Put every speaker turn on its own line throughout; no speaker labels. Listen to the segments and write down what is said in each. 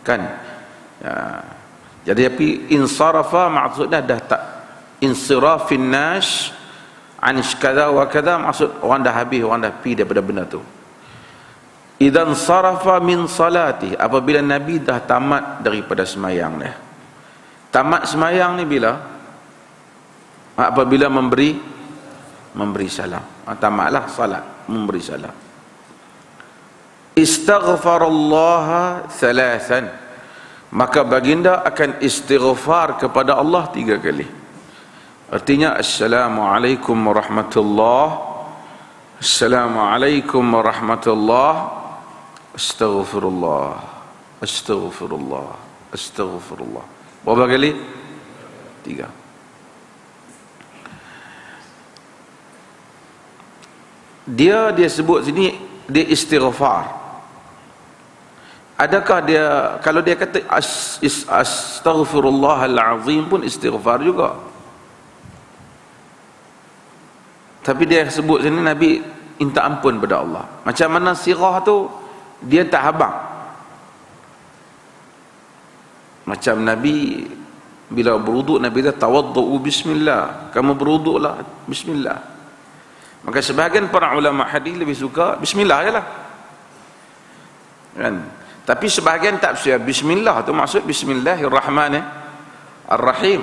kan ya. Jadi tapi insarafa maksudnya dah tak insirafin nas an kada wa kada, maksud orang dah habis, orang dah pi daripada benda tu. Idan sarafa min salati, apabila Nabi dah tamat daripada semayang dia. Tamat semayang ni bila? Apabila memberi salam. Tamatlah salat, memberi salam. Istaghfarallaha thalathan, maka baginda akan istighfar kepada Allah 3 kali. Artinya assalamualaikum warahmatullahi, assalamualaikum warahmatullahi, astaghfirullah, astaghfirullah, astaghfirullah. Berapa kali? 3. Dia sebut sini dia istighfar. Adakah dia, kalau dia kata astaghfirullahal azim pun istighfar juga. Tapi dia sebut sini Nabi minta ampun pada Allah. Macam mana sirah tu dia tak habaq. Macam Nabi bila berwuduk, Nabi kata tawaddu bismillah, kamu berwuduklah bismillah. Maka sebahagian para ulama hadis lebih suka bismillah jelah, kan? Tapi sebahagian tafsir bismillah tu maksud bismillahirrahmanirrahim.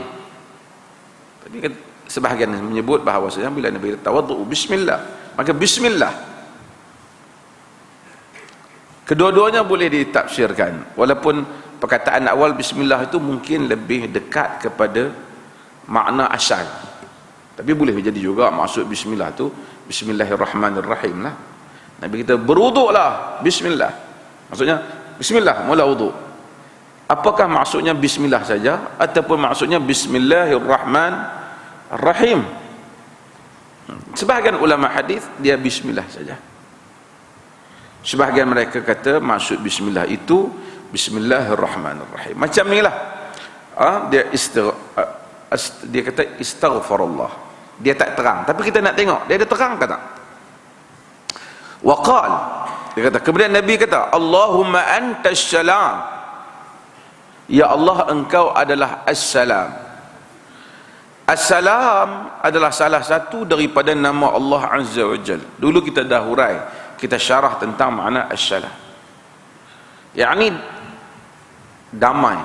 Tapi sebahagian menyebut bahawasanya bila Nabi tawaddu bismillah, maka bismillah. Kedua-duanya boleh ditafsirkan, walaupun perkataan awal bismillah itu mungkin lebih dekat kepada makna asal. Tapi boleh jadi juga maksud bismillah tu bismillahirrahmanirrahim lah. Nabi kita berwuduklah bismillah, maksudnya bismillah mula wuduk. Apakah maksudnya bismillah saja ataupun maksudnya bismillahirrahmanirrahim? Sebahagian ulama hadis dia bismillah saja. Sebahagian mereka kata maksud bismillah itu bismillahirrahmanirrahim. Macam inilah dia kata istaghfarullah. Dia tak terang, tapi kita nak tengok dia ada terang ke tak? Waqal, dia kata, kemudian Nabi kata Allahumma antas salam, ya Allah engkau adalah as-salam. As-salam adalah salah satu daripada nama Allah Azza wa Jal. Dulu kita dah hurai, kita syarah tentang makna as-salam, yakni damai,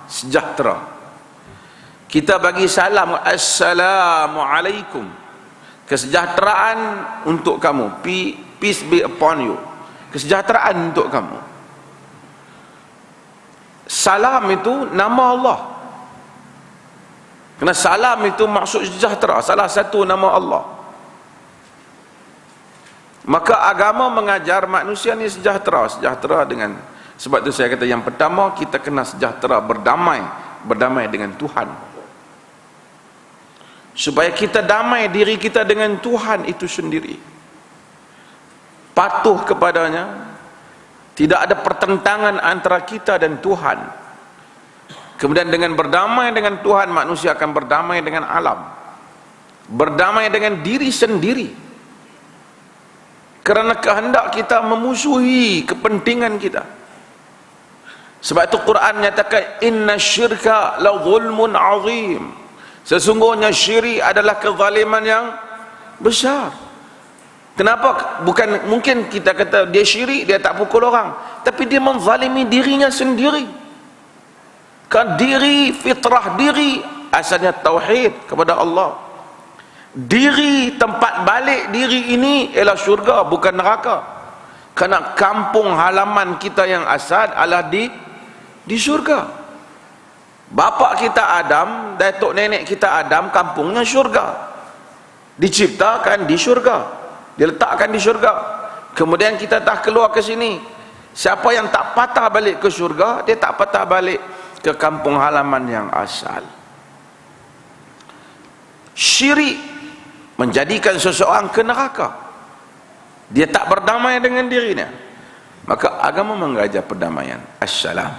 sejahtera. Kita bagi salam, assalamualaikum, kesejahteraan untuk kamu, peace be upon you, kesejahteraan untuk kamu. Salam itu nama Allah, kerana salam itu maksud sejahtera, salah satu nama Allah. Maka agama mengajar manusia ni sejahtera dengan, sebab itu saya kata yang pertama kita kena sejahtera, berdamai dengan Tuhan, supaya kita damai diri kita dengan Tuhan itu sendiri, patuh kepadanya, tidak ada pertentangan antara kita dan Tuhan. Kemudian dengan berdamai dengan Tuhan, manusia akan berdamai dengan alam, berdamai dengan diri sendiri, kerana kehendak kita memusuhi kepentingan kita. Sebab itu Quran menyatakan inna syirka la zulmun azim, sesungguhnya syirik adalah kezaliman yang besar. Kenapa? Bukan mungkin kita kata dia syirik, dia tak pukul orang, tapi dia menzalimi dirinya sendiri. Kan diri, fitrah diri asalnya tauhid kepada Allah. Diri, tempat balik diri ini ialah syurga, bukan neraka. Kerana kampung halaman kita yang asal adalah di syurga. Bapa kita Adam, datuk nenek kita Adam, kampungnya syurga, diciptakan di syurga, diletakkan di syurga. Kemudian kita tak keluar ke sini. Siapa yang tak patah balik ke syurga, dia tak patah balik ke kampung halaman yang asal. Syirik menjadikan seseorang ke neraka, dia tak berdamai dengan dirinya. Maka agama mengajar perdamaian, assalam.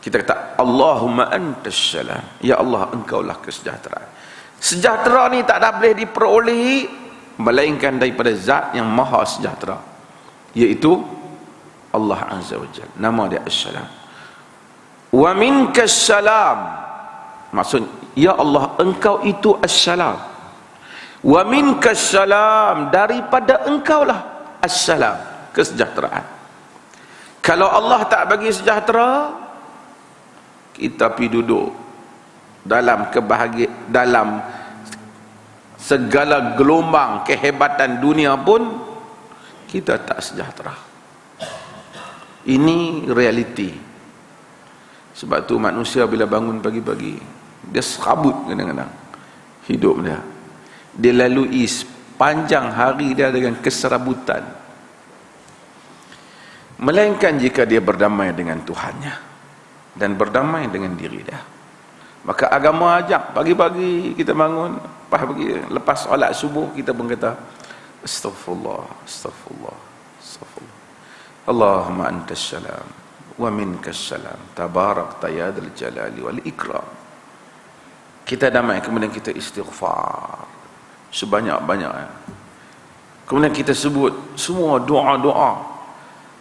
Kita kata Allahumma antas salam, ya Allah engkaulah kesejahteraan. Sejahtera ni tak ada boleh diperolehi melainkan daripada zat yang maha sejahtera, iaitu Allah Azza wa Jalla. Nama dia as-salam. Wa minkas salam, maksud ya Allah engkau itu assalam. Wa minkas salam, daripada engkau lah assalam, kesejahteraan. Kalau Allah tak bagi sejahtera, kita pergi duduk dalam kebahagiaan, dalam segala gelombang kehebatan dunia pun kita tak sejahtera. Ini realiti. Sebab tu manusia bila bangun pagi-pagi, dia serabut kadang-kadang hidup dia. Dia lalui sepanjang hari dia dengan keserabutan. Melainkan jika dia berdamai dengan Tuhannya dan berdamai dengan diri dia. Maka agama ajak pagi-pagi kita bangun, lepas solat subuh kita pun kata astaghfirullah, astaghfirullah, astaghfirullah. Allahumma antas salam wa minkas salam tabarakta ya dzal jalali wal ikram. Kita damai, kemudian kita istighfar sebanyak-banyaknya. Kemudian kita sebut semua doa-doa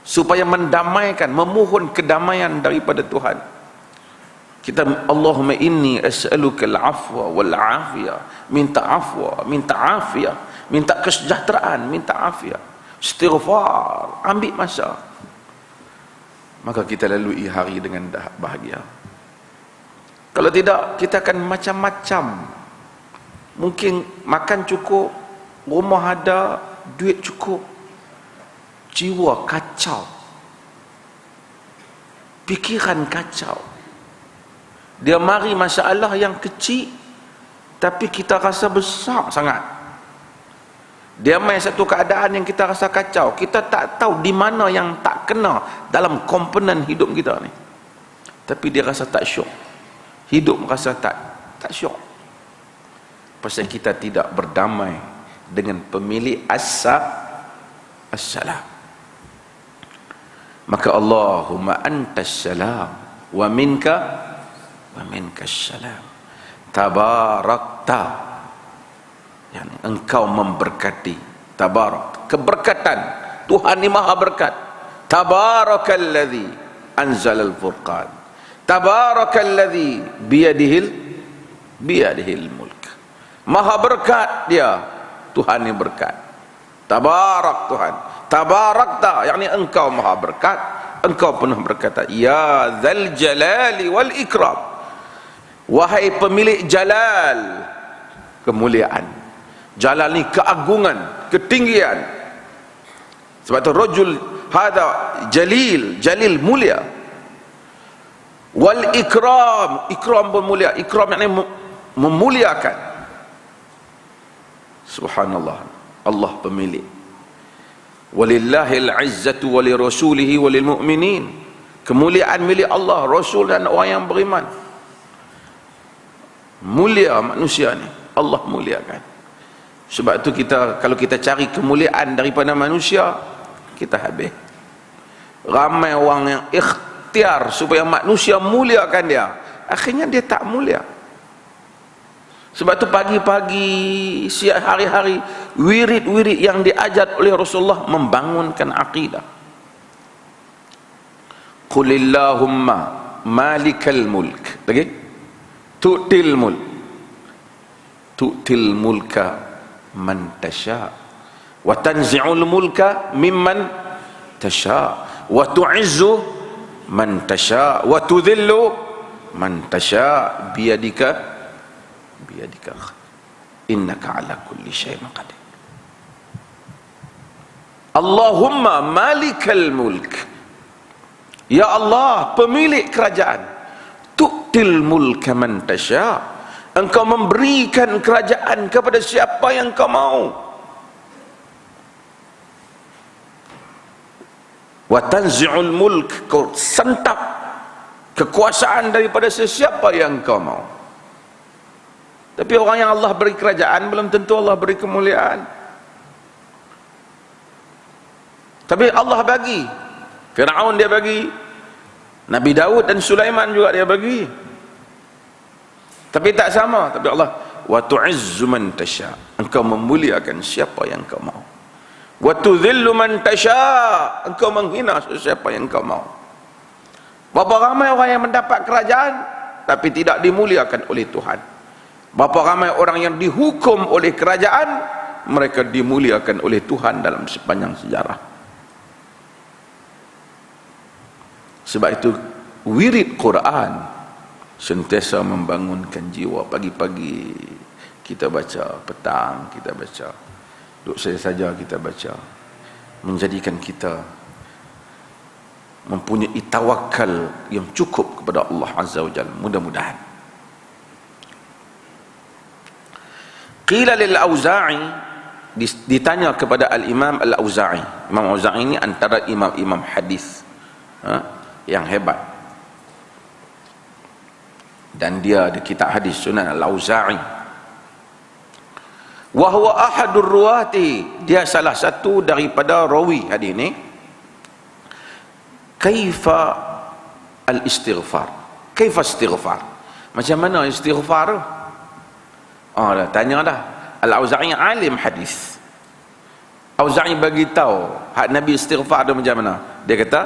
supaya mendamaikan, memohon kedamaian daripada Tuhan. Kita Allahumma inni as'aluka al-afwa wal afiyah, minta afwa, minta afiyah, minta kesejahteraan, minta afiyah, istighfar, ambil masa. Maka kita lalui hari dengan bahagia. Kalau tidak, kita akan macam-macam. Mungkin makan cukup, rumah ada, duit cukup, jiwa kacau, pikiran kacau. Dia mari masalah yang kecil tapi kita rasa besar sangat. Dia main satu keadaan yang kita rasa kacau, kita tak tahu di mana yang tak kena dalam komponen hidup kita ni. Tapi dia rasa tak syok, hidup rasa tak syok. Pasal kita tidak berdamai dengan pemilik assalam. Maka Allahumma antas salam wa minkas salam tabarakta, yani engkau memberkati. Tabarak, keberkatan. Tuhan ni maha berkat. Tabarakalladzi anzalal furqan, tabarakalladzi biyadihil mulk. Maha berkat dia, Tuhan ni berkat. Tabarak Tuhan, tabarakta, yakni engkau maha berkat. Engkau pernah berkata ya dzal jalali wal ikram, wahai pemilik jalal, kemuliaan. Jalal ni keagungan, ketinggian. Sebab tu rajul hada jalil, jalil mulia. Wal ikram, ikram pun mulia. Ikram maknanya memuliakan. Subhanallah, Allah pemilik. Walillahil izzatu walirasulihi walil mu'minin. Kemuliaan milik Allah, Rasul dan orang yang beriman. Mulia manusia ni, Allah muliakan. Sebab tu kita, kalau kita cari kemuliaan daripada manusia, kita habis. Ramai orang yang ikhtiar supaya manusia muliakan dia, akhirnya dia tak mulia. Sebab tu pagi-pagi, siang hari-hari, wirid-wirid yang diajar oleh Rasulullah membangunkan akidah. Qulillahumma malikal mulk, lagi tu'til mulka man tasha wa tanzi'ul mulka mimman tasha wa tu'izzu man tasha wa tudhillu man tasha biyadika innaka ala kulli syai'in qadir. Allahumma malikal mulk, ya Allah pemilik kerajaan. Tu'til mulka man tasha, engkau memberikan kerajaan kepada siapa yang kau mau. Wa tanzi'ul mulk, kau sentap kekuasaan daripada sesiapa yang kau mau. Tapi orang yang Allah beri kerajaan belum tentu Allah beri kemuliaan. Tapi Allah bagi. Firaun dia bagi, Nabi Daud dan Sulaiman juga dia bagi. Tapi tak sama. Tapi Allah, wa tu'izzu man tasha, engkau memuliakan siapa yang kau mau. Wa tudhillu man tasha, engkau menghina siapa yang kau mau. Berapa ramai orang yang mendapat kerajaan tapi tidak dimuliakan oleh Tuhan. Berapa ramai orang yang dihukum oleh kerajaan, mereka dimuliakan oleh Tuhan dalam sepanjang sejarah. Sebab itu wirid Quran sentiasa membangunkan jiwa. Pagi-pagi kita baca, petang kita baca, duduk saja kita baca, menjadikan kita mempunyai tawakal yang cukup kepada Allah Azza wa Jalla. Mudah-mudahan. Qila lil Auza'i, ditanya kepada al-Imam Al-Auza'i. Imam Auza'i ini antara imam-imam hadis yang hebat, dan dia ada kitab hadis Sunan Al-Auza'i. Wa huwa ahadur ruwati, dia salah satu daripada rawi hadis ini. Kaifa al-istighfar, kaifa istighfar, macam mana istighfar tu? Dah tanya dah. Al-Auza'i alim hadis. Auza'i bagi tahu hak Nabi istighfar tu macam mana. Dia kata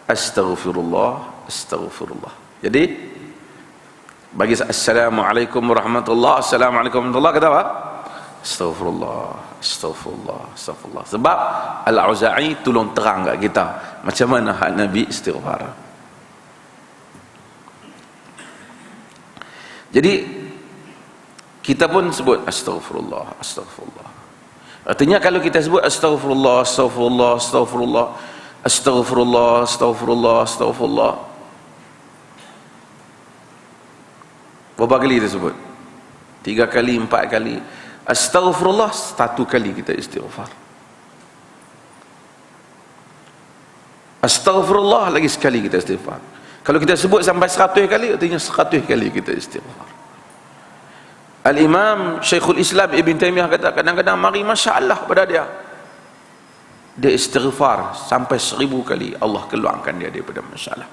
astaghfirullah, astaghfirullah. Jadi bagi assalamualaikum warahmatullahi, assalamualaikum warahmatullahi, kata apa? Astaghfirullah, astaghfirullah, astaghfirullah. Sebab Al-Auza'i tolong terang kat kita macam mana hak Nabi istighfar. Jadi kita pun sebut astaghfirullah, astaghfirullah. Artinya kalau kita sebut astaghfirullah, astaghfirullah, astaghfirullah, astaghfirullah, astaghfirullah, astaghfirullah, berapa kali kita sebut? 3 kali, 4 kali. Astaghfirullah 1 kali kita istighfar. Astaghfirullah lagi sekali kita istighfar. Kalau kita sebut sampai 100 kali, artinya 100 kali kita istighfar. Al-Imam Syekhul Islam Ibn Taymiyah kata kadang-kadang mari masalah pada dia, dia istighfar sampai 1000 kali, Allah keluarkan dia daripada masalah.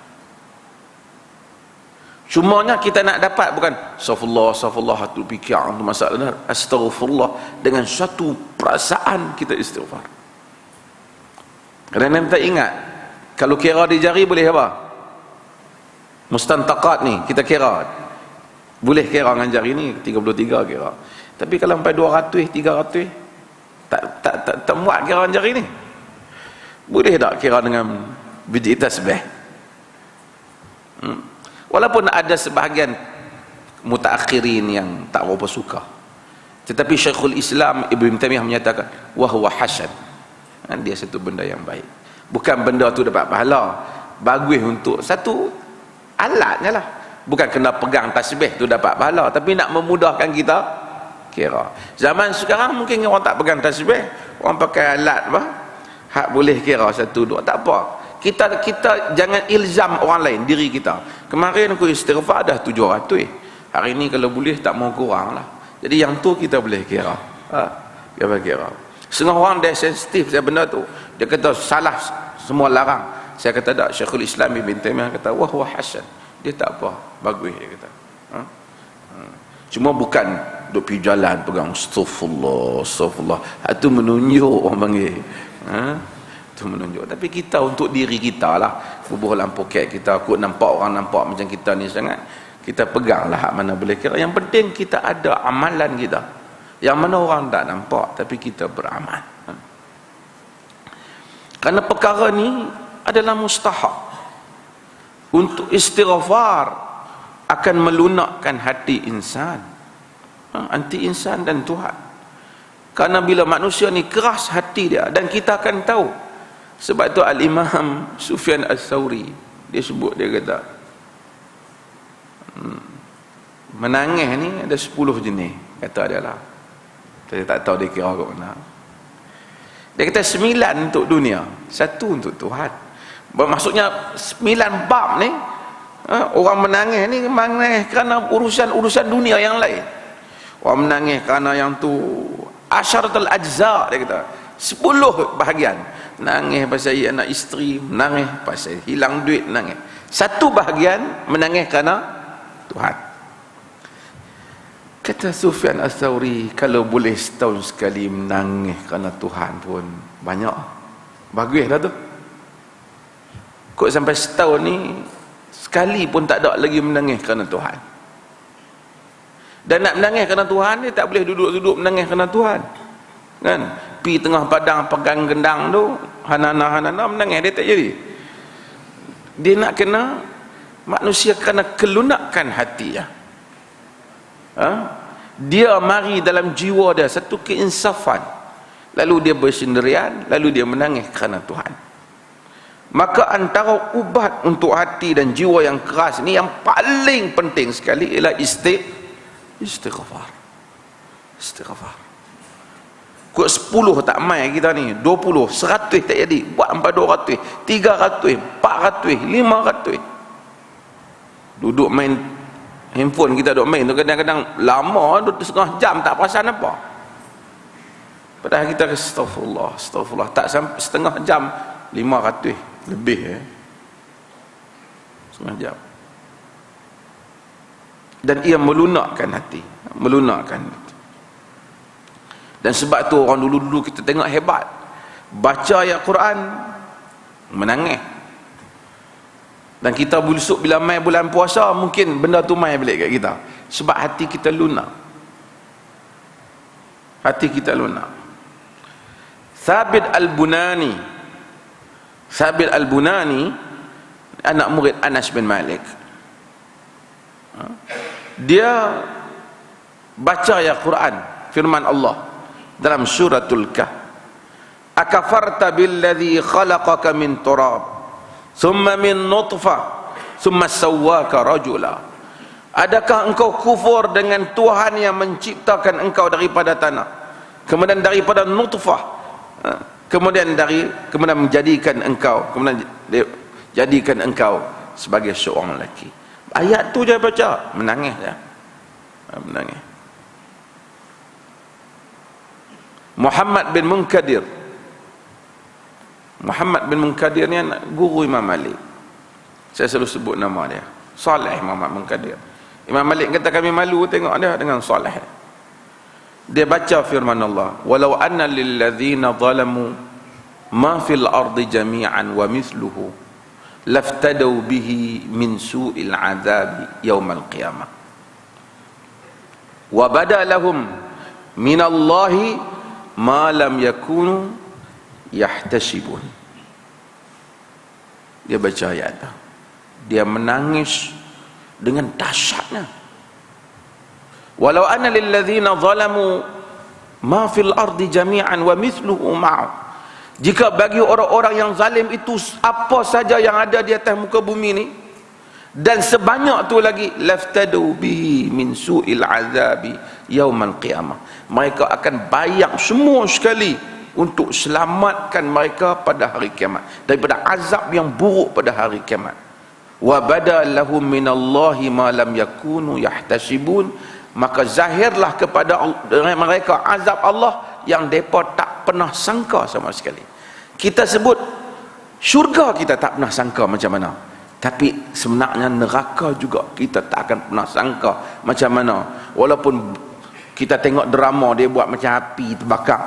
Cumanya kita nak dapat bukan astagfirullah, astagfirullah, tu fikir tu masalah, astagfirullah dengan satu perasaan kita istighfar. Kadang-kadang kita ingat kalau kira di jari boleh apa? Mustantaqat ni kita kira boleh kira dengan jari ni 33 kira. Tapi kalau sampai 200, 300 tak muat kira dengan jari ni. Boleh tak kira dengan biji tasbih? Walaupun ada sebahagian mutaakhirin yang tak berapa suka, tetapi Syekhul Islam Ibn Taymiyah menyatakan wahwa hasan, dia satu benda yang baik. Bukan benda tu dapat pahala, bagus untuk satu alatnya lah. Bukan kena pegang tasbih tu dapat pahala, tapi nak memudahkan kita kira. Zaman sekarang mungkin orang tak pegang tasbih, orang pakai alat apa, hak boleh kira 1, 2, tak apa. Kita jangan ilzam orang lain, diri kita. Kemarin aku istighfar dah 700, hari ni kalau boleh tak mau kurang lah. Jadi yang tu kita boleh kira. Kita boleh kira. Setengah orang dia sensitif saya benda tu, dia kata salah, semua larang. Saya kata tak, Syekhul Islam Ibn Taymiyah kata wahwa hasan, dia tak apa, bagus dia kata. Cuma bukan duk pergi jalan pegang astagfirullah, astagfirullah, itu menunjuk orang panggil. Itu menunjuk. Tapi kita untuk diri kita lah, bubuh dalam poket kita, aku nampak orang nampak macam kita ni sangat, kita peganglah hak mana boleh kira. Yang penting kita ada amalan kita, yang mana orang tak nampak tapi kita beramal. Kerana perkara ni adalah mustahak. Untuk istighfar akan melunakkan hati insan, anti insan dan Tuhan. Kerana bila manusia ni keras hati dia, dan kita akan tahu. Sebab tu Al-Imam Sufyan Al-Thawri dia sebut, dia kata menangis ni ada 10 jenis, kata dia lah. Saya tak tahu dia kira ke mana. Dia kata 9 untuk dunia, 1 untuk Tuhan. Maksudnya 9 bab ni orang menangis ni menangis kerana urusan dunia yang lain. Orang menangis kerana yang tu asyaratul ajza, dia kata 10 bahagian. Nangis pasal anak isteri, menangis pasal hilang duit, menangis. 1 bahagian menangis kerana Tuhan. Kata Sufyan Al-Thawri, kalau boleh setahun sekali menangis kerana Tuhan pun banyak, baguslah tu. Kok sampai setahun ni sekali pun tak ada lagi menangis kerana Tuhan. Dan nak menangis kerana Tuhan dia tak boleh duduk-duduk menangis kerana Tuhan, kan? Pi tengah padang pegang gendang tu, hanana menangis, dia tak jadi. Dia nak kena manusia kerana kelunakan hati ya. Dia mari dalam jiwa dia satu keinsafan, lalu dia bersendirian, lalu dia menangis kerana Tuhan. Maka antara ubat untuk hati dan jiwa yang keras ni yang paling penting sekali ialah istighfar. Kut 10 tak mai kita ni, 20, 100 tak jadi, buat 200, 300, 400, 500. Duduk main handphone kita, duduk main tu kadang-kadang lama, duduk setengah jam tak perasan apa. Padahal kita astagfirullah, tak sampai setengah jam, 500 lebih setengah jam. Dan ia melunakkan hati. Dan sebab tu orang dulu-dulu kita tengok hebat, baca ayat Quran menangis. Dan kita busuk bila mai bulan puasa, mungkin benda tu mai balik kat kita, sebab hati kita lunak. Thabit Al-Bunani anak murid Anas bin Malik, dia baca ayat Quran, firman Allah dalam suratul Kahf, akafarta billadhi khalaqaka min turab thumma min nutfah thumma sawwaka rajula. Adakah engkau kufur dengan Tuhan yang menciptakan engkau daripada tanah, kemudian daripada nutfah, kemudian menjadikan engkau, jadikan engkau sebagai seorang lelaki. Ayat tu dia baca, menangis dia. Menangis. Muhammad bin Munkadir ni anak guru Imam Malik. Saya selalu sebut nama dia, Saleh Muhammad Munkadir. Imam Malik kata kami malu tengok dia dengan Saleh. Dia baca firman Allah, walau anna lil ladzina zalamu ma fil ardi jami'an wa mithluhu laftadau bihi min su'il adzabi yaumal qiyamah wa bada lahum minallahi ma lam yakunu yahtasibun. Dia baca ayat tu, dia menangis dengan dahsyatnya. Walau anna lil ladzina zalamu ma fil ardi jami'an wa mithluhu ma'u, jika bagi orang-orang yang zalim itu apa saja yang ada di atas muka bumi ni dan sebanyak tu lagi, laftadu bihi min su'il azabi yaumal qiyamah, mereka akan bayar semua sekali untuk selamatkan mereka pada hari kiamat daripada azab yang buruk pada hari kiamat. Wa bada lahum minallahi ma lam yakunu yahtasibun, maka zahirlah kepada mereka azab Allah yang mereka tak pernah sangka sama sekali. Kita sebut syurga, kita tak pernah sangka macam mana, tapi sebenarnya neraka juga kita tak akan pernah sangka macam mana. Walaupun kita tengok drama dia buat macam api terbakar,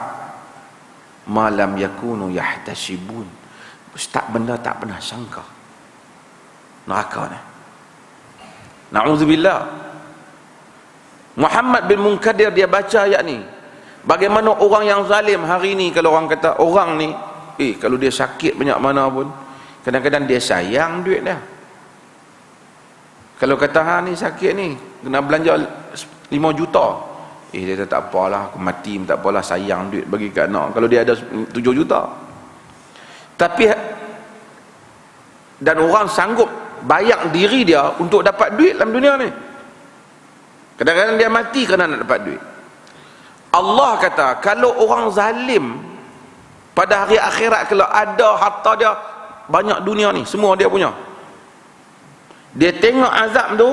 malam yakunu yahtasibun, benda tak pernah sangka neraka ni. Na'udzubillah. Muhammad bin Munkadir dia baca ayat ni, bagaimana orang yang zalim hari ni, kalau orang kata orang ni kalau dia sakit banyak mana pun, kadang-kadang dia sayang duit dia. Kalau kata ni sakit ni kena belanja 5 juta, dia kata tak apalah, aku mati tak apalah, sayang duit bagi kat anak. Kalau dia ada 7 juta, tapi dan orang sanggup bayar diri dia untuk dapat duit dalam dunia ni. Kadang-kadang dia mati kerana nak dapat duit. Allah kata kalau orang zalim pada hari akhirat, kalau ada harta dia banyak dunia ni semua dia punya, dia tengok azab tu,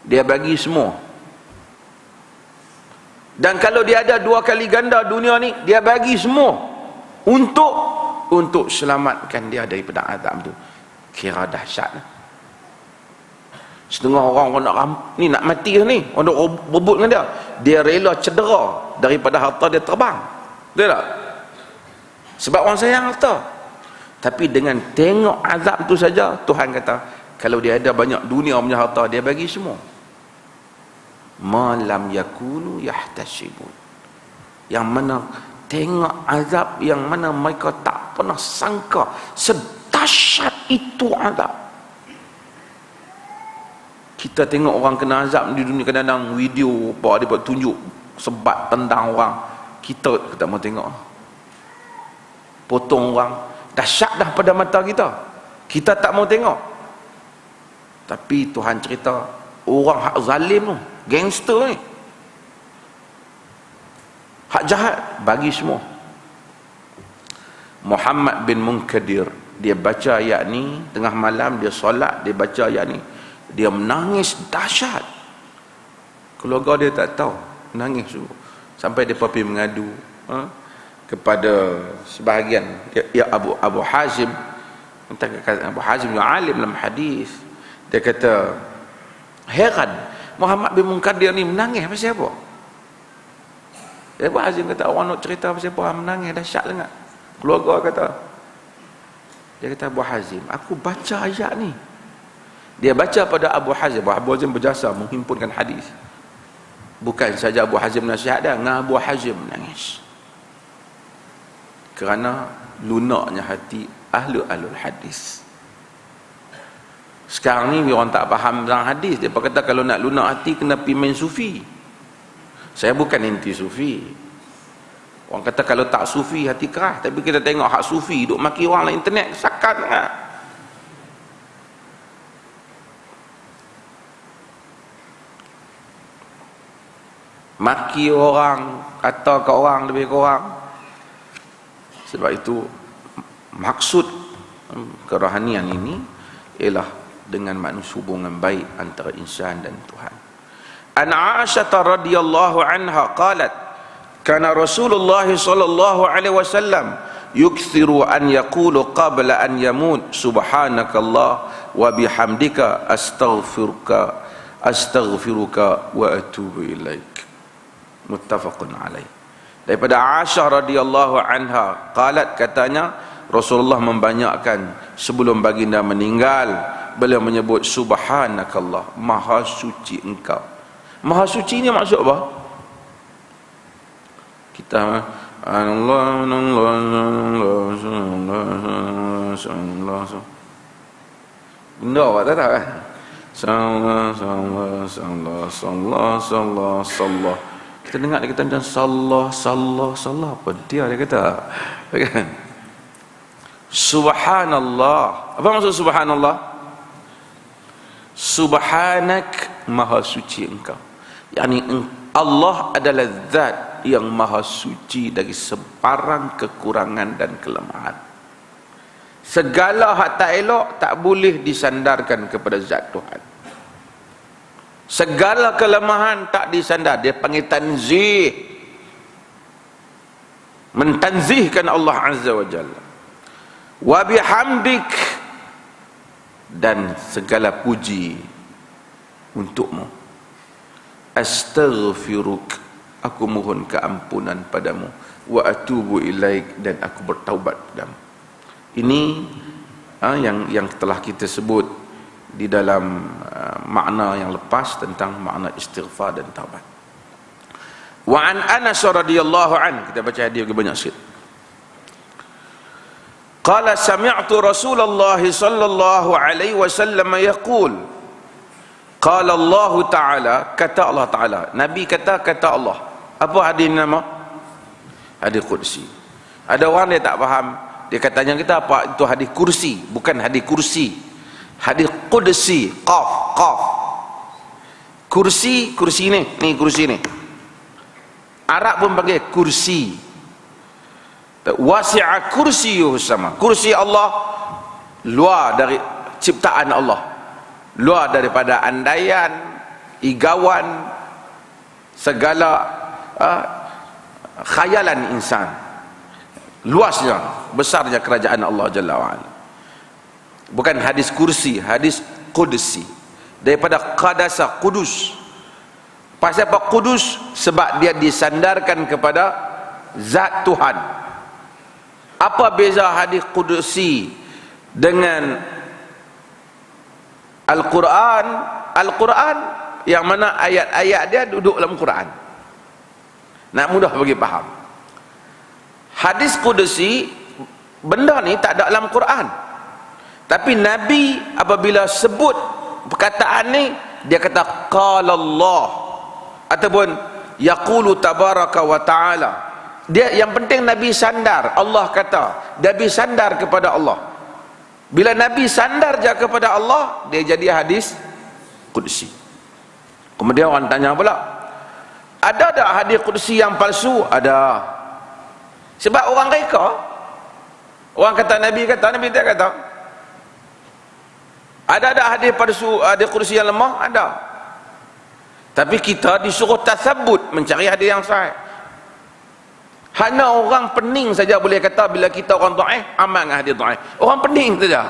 dia bagi semua. Dan kalau dia ada 2 kali ganda dunia ni, dia bagi semua untuk selamatkan dia daripada azab tu. Kira dahsyat. Setengah orang nak mati ni, orang nak berebut dengan dia rela cedera daripada harta dia terbang. Betul tak? Sebab orang sayang harta. Tapi dengan tengok azab tu saja, Tuhan kata, kalau dia ada banyak dunia punya harta, dia bagi semua. Malam yakunu yahtasibun. Yang mana tengok azab yang mana mereka tak pernah sangka sedahsyat itu azab. Kita tengok orang kena azab di dunia, kadang-kadang video apa dia buat tunjuk sebat tendang orang, kita tak mau tengok, potong orang, dahsyat dah pada mata kita, kita tak mau tengok. Tapi Tuhan cerita orang hak zalim tu, gangster ni, hak jahat, bagi semua. Muhammad bin Munkadir, dia baca ayat ni tengah malam, dia solat, dia baca ayat ni, dia menangis dahsyat. Keluarga dia tak tahu, menangis sungguh. Sampai dia pergi mengadu kepada sebahagian ya Abu Hazim. Abu Hazim yang alim dalam hadis, dia kata, heran Muhammad bin Munkadir ni menangis pasal apa? Abu Hazim kata, orang nak cerita pasal apa menangis, dahsyat sangat. Keluarga kata, dia kata, Abu Hazim, aku baca ayat ni. Dia baca pada Abu Hazim. Abu Hazim berjasa menghimpunkan hadis. Bukan saja Abu Hazim nasihat dia, dengan Abu Hazim menangis. Kerana lunaknya hati ahlul hadis. Sekarang ni orang tak faham tentang hadis, dia kata kalau nak lunak hati kena pergi main sufi. Saya bukan anti sufi. Orang kata kalau tak sufi hati keras, tapi kita tengok hak sufi duk maki orang dalam internet, sakat sangat. Maki orang, kata ke orang lebih kurang. Sebab itu maksud kerohanian ini ialah dengan manusia hubungan baik antara insan dan Tuhan. An Aisyah radhiyallahu anha qalat, kana Rasulullah sallallahu alaihi wasallam yukthiru an yaqulu qabla an yamut subhanakallah wa bihamdika astaghfiruka wa atubu ilaik. Muttafaqun alaih. Daripada Aisyah radhiyallahu anha qalat, katanya Rasulullah membanyakkan sebelum baginda meninggal, beliau menyebut subhanakallah, maha suci engkau. Maha suci ni maksud apa? Kita Allah benda awak tak tahu kan? Sallallahu. Kita dengar dia kata macam sallah apa dia kata kan? Subhanallah. Apa maksud subhanallah? Subhanak, maha suci engkau. Yani Allah adalah zat yang maha suci dari sebarang kekurangan dan kelemahan. Segala hak tak elok tak boleh disandarkan kepada zat Tuhan. Segala kelemahan tak disandar, dia panggil tanzih, mentanzihkan Allah Azza wa Jalla. Wa bihamdik, dan segala puji untukmu. Astaghfiruk, aku mohon keampunan padamu. Wa atubu ilaik, dan aku bertaubat padamu. Ini yang telah kita sebut di dalam makna yang lepas tentang makna istighfar dan taubat. Wa an Anas radhiyallahu an, kita baca hadis banyak sikit. Qala sami'tu Rasulullah sallallahu alaihi wasallam yaqul, qala Allah Ta'ala, kata Allah Ta'ala, Nabi kata Allah. Apa hadis nama? Hadis Qudsi. Ada orang dia tak faham, dia katanya kita apa itu hadis kursi, bukan hadis kursi. Hadis Qudsi, qaf. Kursi ni kursi ni. Arab pun panggil kursi. Wasi'a kursiyuhu sama. Kursi Allah luar dari ciptaan Allah, luar daripada andaian, igawan, segala khayalan insan. Luasnya, besarnya kerajaan Allah Jalla wa'ala. Bukan hadis kursi, hadis Qudsi, daripada qadasa, kudus. Pasal apa kudus? Sebab dia disandarkan kepada zat Tuhan Apa beza hadis qudsi dengan Al-Quran? Al-Quran yang mana ayat-ayat dia duduk dalam Quran, nak mudah bagi faham. Hadis qudsi, benda ni tak ada dalam Quran, tapi Nabi apabila sebut perkataan ni, dia kata qala Allah ataupun yaqulu tabaraka wa ta'ala. Dia yang penting Nabi sandar, Allah kata, Nabi sandar kepada Allah. Bila Nabi sandar je kepada Allah, dia jadi hadis qudsi. Kemudian orang tanya pula, ada tak hadis qudsi yang palsu? Ada. Sebab orang reka, orang kata Nabi kata, Nabi tak kata. Ada tak hadis palsu, hadis qudsi yang lemah? Ada. Tapi kita disuruh tasabbut, mencari hadis yang sahih. Hanya orang pening saja boleh kata bila kita orang dhaif, amal dengan hadis dhaif. Orang pening saja.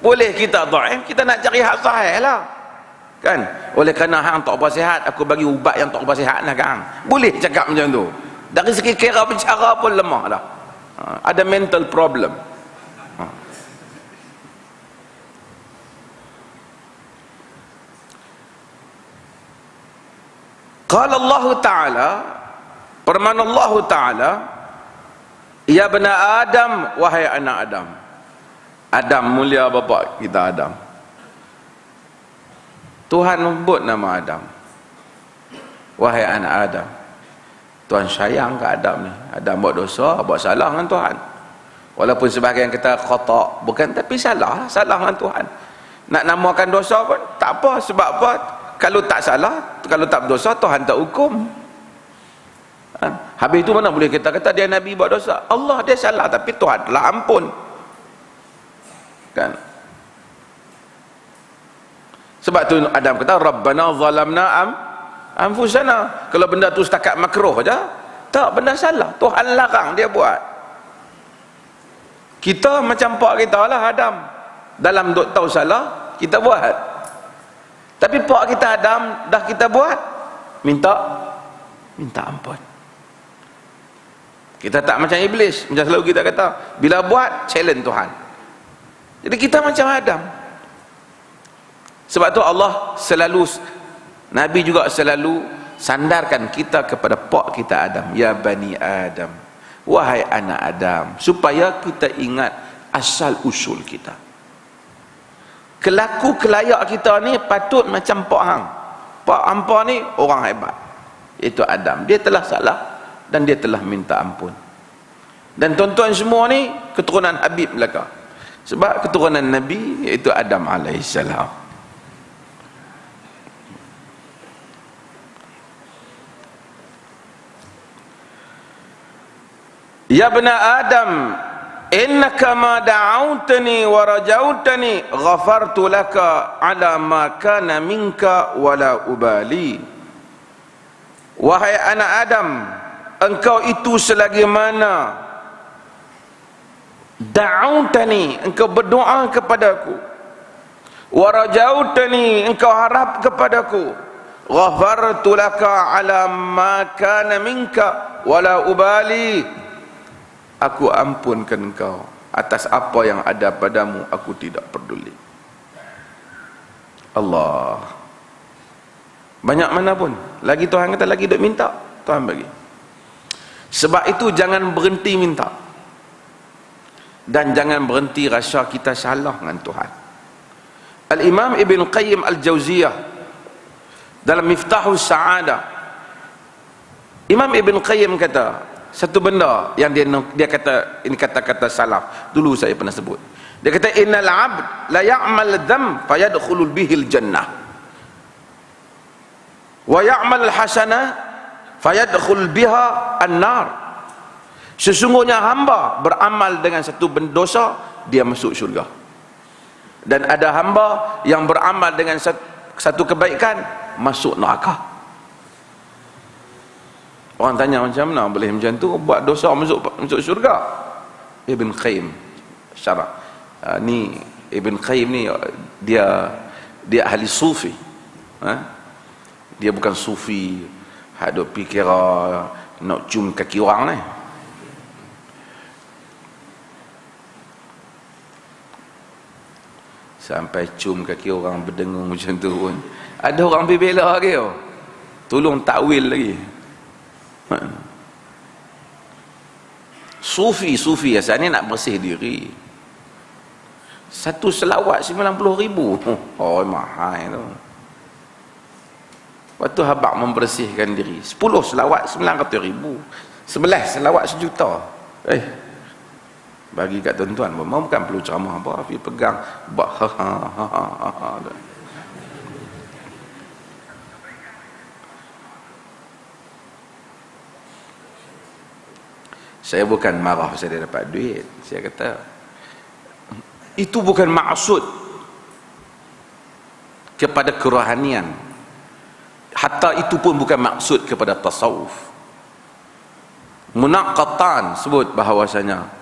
Boleh kita dhaif, kita nak cari hak sahih lah. Kan? Oleh kerana hang tak bersihat, aku bagi ubat yang tak bersihat lah kan. Boleh cakap macam tu. Dari segi kira bicara pun lemah dah. Ada mental problem. Qala Allah Ta'ala, firman Allah Ta'ala, ya bena Adam, wahai anak Adam. Adam, mulia bapa kita Adam. Tuhan sebut nama Adam, wahai anak Adam. Tuhan sayang ke Adam ni. Adam buat dosa, buat salah dengan Tuhan. Walaupun sebahagian kata khata', bukan, tapi salah dengan Tuhan. Nak namakan dosa pun tak apa. Sebab apa? Kalau tak salah, kalau tak berdosa, Tuhan tak hukum. Habis itu mana boleh kita kata dia Nabi buat dosa? Allah dia salah, tapi Tuhan telah ampun. Kan? Sebab tu Adam kata Rabbana zalamna anfusana. Kalau benda tu setakat makruh aja, tak, benda salah, Tuhan larang dia buat. Kita macam pak kita lah Adam, dalam duk tahu salah kita buat. Tapi pak kita Adam dah kita buat, minta ampun. Kita tak macam iblis, macam selalu kita kata, bila buat challenge Tuhan. Jadi kita macam Adam. Sebab tu Allah selalu, Nabi juga selalu sandarkan kita kepada pak kita Adam. Ya bani Adam, wahai anak Adam, supaya kita ingat asal usul kita. Kelaku kelayak kita ni patut macam pak hang. Pak hampa ni orang hebat, iaitu Adam. Dia telah salah dan dia telah minta ampun. Dan tuan-tuan semua ni keturunan Habib belaka. Sebab keturunan Nabi iaitu Adam alaihissalam. Ya bena Adam, innaka ma da'autani wa rajautani ghafartu laka ala ma kana minka wala ubali. Wahai anak Adam, engkau itu selagi mana da'autani, engkau berdoa kepadaku, wa rajautani, engkau harap kepadaku, ghafartu laka ala ma kana minka wala ubali, aku ampunkan engkau atas apa yang ada padamu, aku tidak peduli. Allah, banyak mana pun lagi Tuhan kata, lagi duk minta, Tuhan bagi. Sebab itu jangan berhenti minta, dan jangan berhenti rasa kita salah dengan Tuhan. Al-Imam Ibn Qayyim Al-Jauziyah dalam Miftahus Sa'adah, Imam Ibn Qayyim kata satu benda yang dia kata, ini kata-kata salaf dulu saya pernah sebut. Dia kata innal 'abd la ya'mal dzam fayadkhulul bihil jannah wa ya'mal hasanah fayadkhul biha an-nar. Sesungguhnya hamba beramal dengan satu dosa, dia masuk syurga. Dan ada hamba yang beramal dengan satu kebaikan, masuk neraka. Orang tanya macam mana boleh macam tu, buat dosa masuk syurga? Ibn Qayyim syarah. Ni Ibn Qayyim ni dia ahli sufi. Dia bukan sufi hadap fikir nak cium kaki orang ni. Sampai cium kaki orang berdengung macam tu pun ada orang bela lagi tolong takwil lagi. Sufi asal ni nak bersih diri, satu selawat 90,000. Oh mahal tu. Waktu habaq membersihkan diri 10 selawat 900,000, 11 selawat 1,000,000. Bagi kat tuan-tuan memang bukan perlu ceramah apa, tapi pegang saya bukan marah saya dapat duit. Saya kata itu bukan maksud kepada kerohanian, hatta itu pun bukan maksud kepada tasawuf. Munaqatan sebut bahawasanya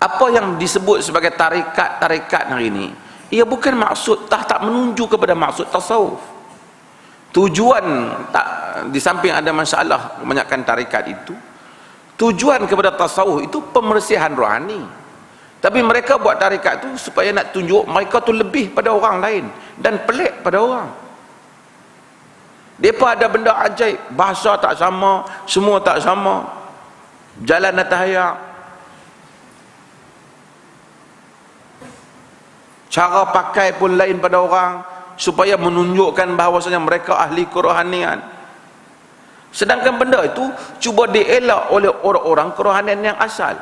apa yang disebut sebagai tarikat hari ini, ia bukan maksud tak menuju kepada maksud tasawuf. Tujuan tak, di samping ada masalah kebanyakan tarikat itu, tujuan kepada tasawuf itu pembersihan rohani. Tapi mereka buat tarikat itu supaya nak tunjuk mereka tu lebih pada orang lain dan pelik pada orang. Mereka ada benda ajaib, bahasa tak sama, semua tak sama, jalan atas air, cara pakai pun lain pada orang, supaya menunjukkan bahawasanya mereka ahli kerohanian. Sedangkan benda itu cuba dielak oleh orang-orang kerohanian yang asal.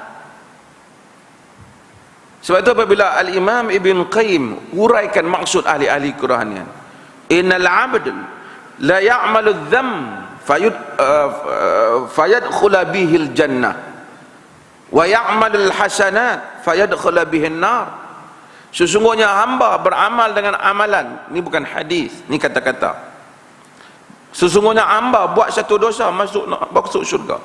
Sebab itu apabila Al-Imam Ibn Qayyim huraikan maksud ahli-ahli kerohanian, innal 'abd la ya'malu adh-dhamm fayadkhula bihi al-jannah wa ya'malu al-hasanat fayadkhula bihi an-nar. Sesungguhnya hamba beramal dengan amalan, ni bukan hadis, ni kata-kata. Sesungguhnya hamba buat satu dosa masuk syurga.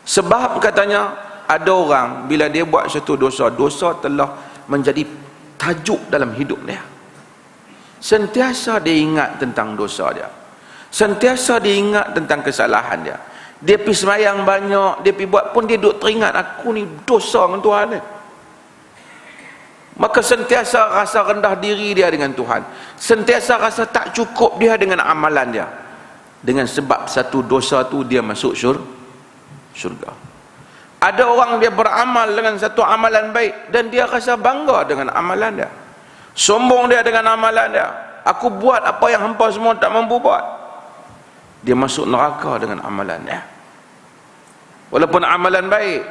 Sebab katanya ada orang bila dia buat satu dosa, dosa telah menjadi tajuk dalam hidup dia. Sentiasa dia ingat tentang dosa dia, sentiasa dia ingat tentang kesalahan dia. Dia pergi semayang banyak, dia pergi buat pun dia duk teringat, aku ni dosa dengan Tuhan ni. Maka sentiasa rasa rendah diri dia dengan Tuhan, sentiasa rasa tak cukup dia dengan amalan dia. Dengan sebab satu dosa tu dia masuk syurga. Ada orang dia beramal dengan satu amalan baik dan dia rasa bangga dengan amalan dia, sombong dia dengan amalan dia. Aku buat apa yang hampa semua tak mampu buat. Dia masuk neraka dengan amalan dia, walaupun amalan baik.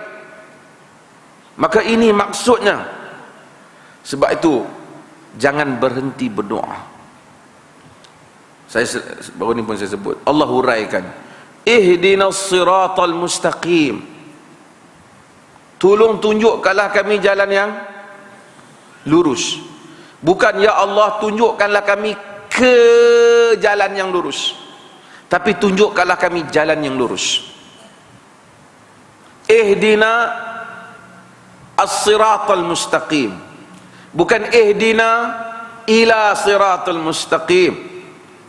Maka ini maksudnya. Sebab itu jangan berhenti berdoa. Saya baru ni pun saya sebut, Allah huraikan, ihdinas siratal mustaqim, tolong tunjukkanlah kami jalan yang lurus. Bukan ya Allah tunjukkanlah kami ke jalan yang lurus, tapi tunjukkanlah kami jalan yang lurus. Ihdina as-siratal mustaqim, bukan ihdina ila siratal mustaqim,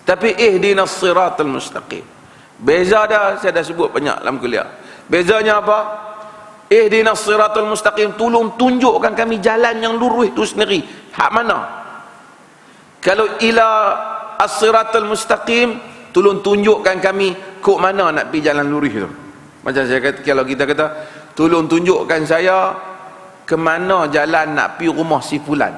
tapi ihdina as-siratal mustaqim. Beza dah, saya dah sebut banyak dalam kuliah. Bezanya apa? Ihdina as-siratal mustaqim, tolong tunjukkan kami jalan yang lurus itu sendiri. Hak mana? Kalau ila as-siratal mustaqim, tolong tunjukkan kami kok mana nak pergi jalan lurus itu. Macam saya kata, kalau kita kata tolong tunjukkan saya ke mana jalan nak pergi rumah si fulan.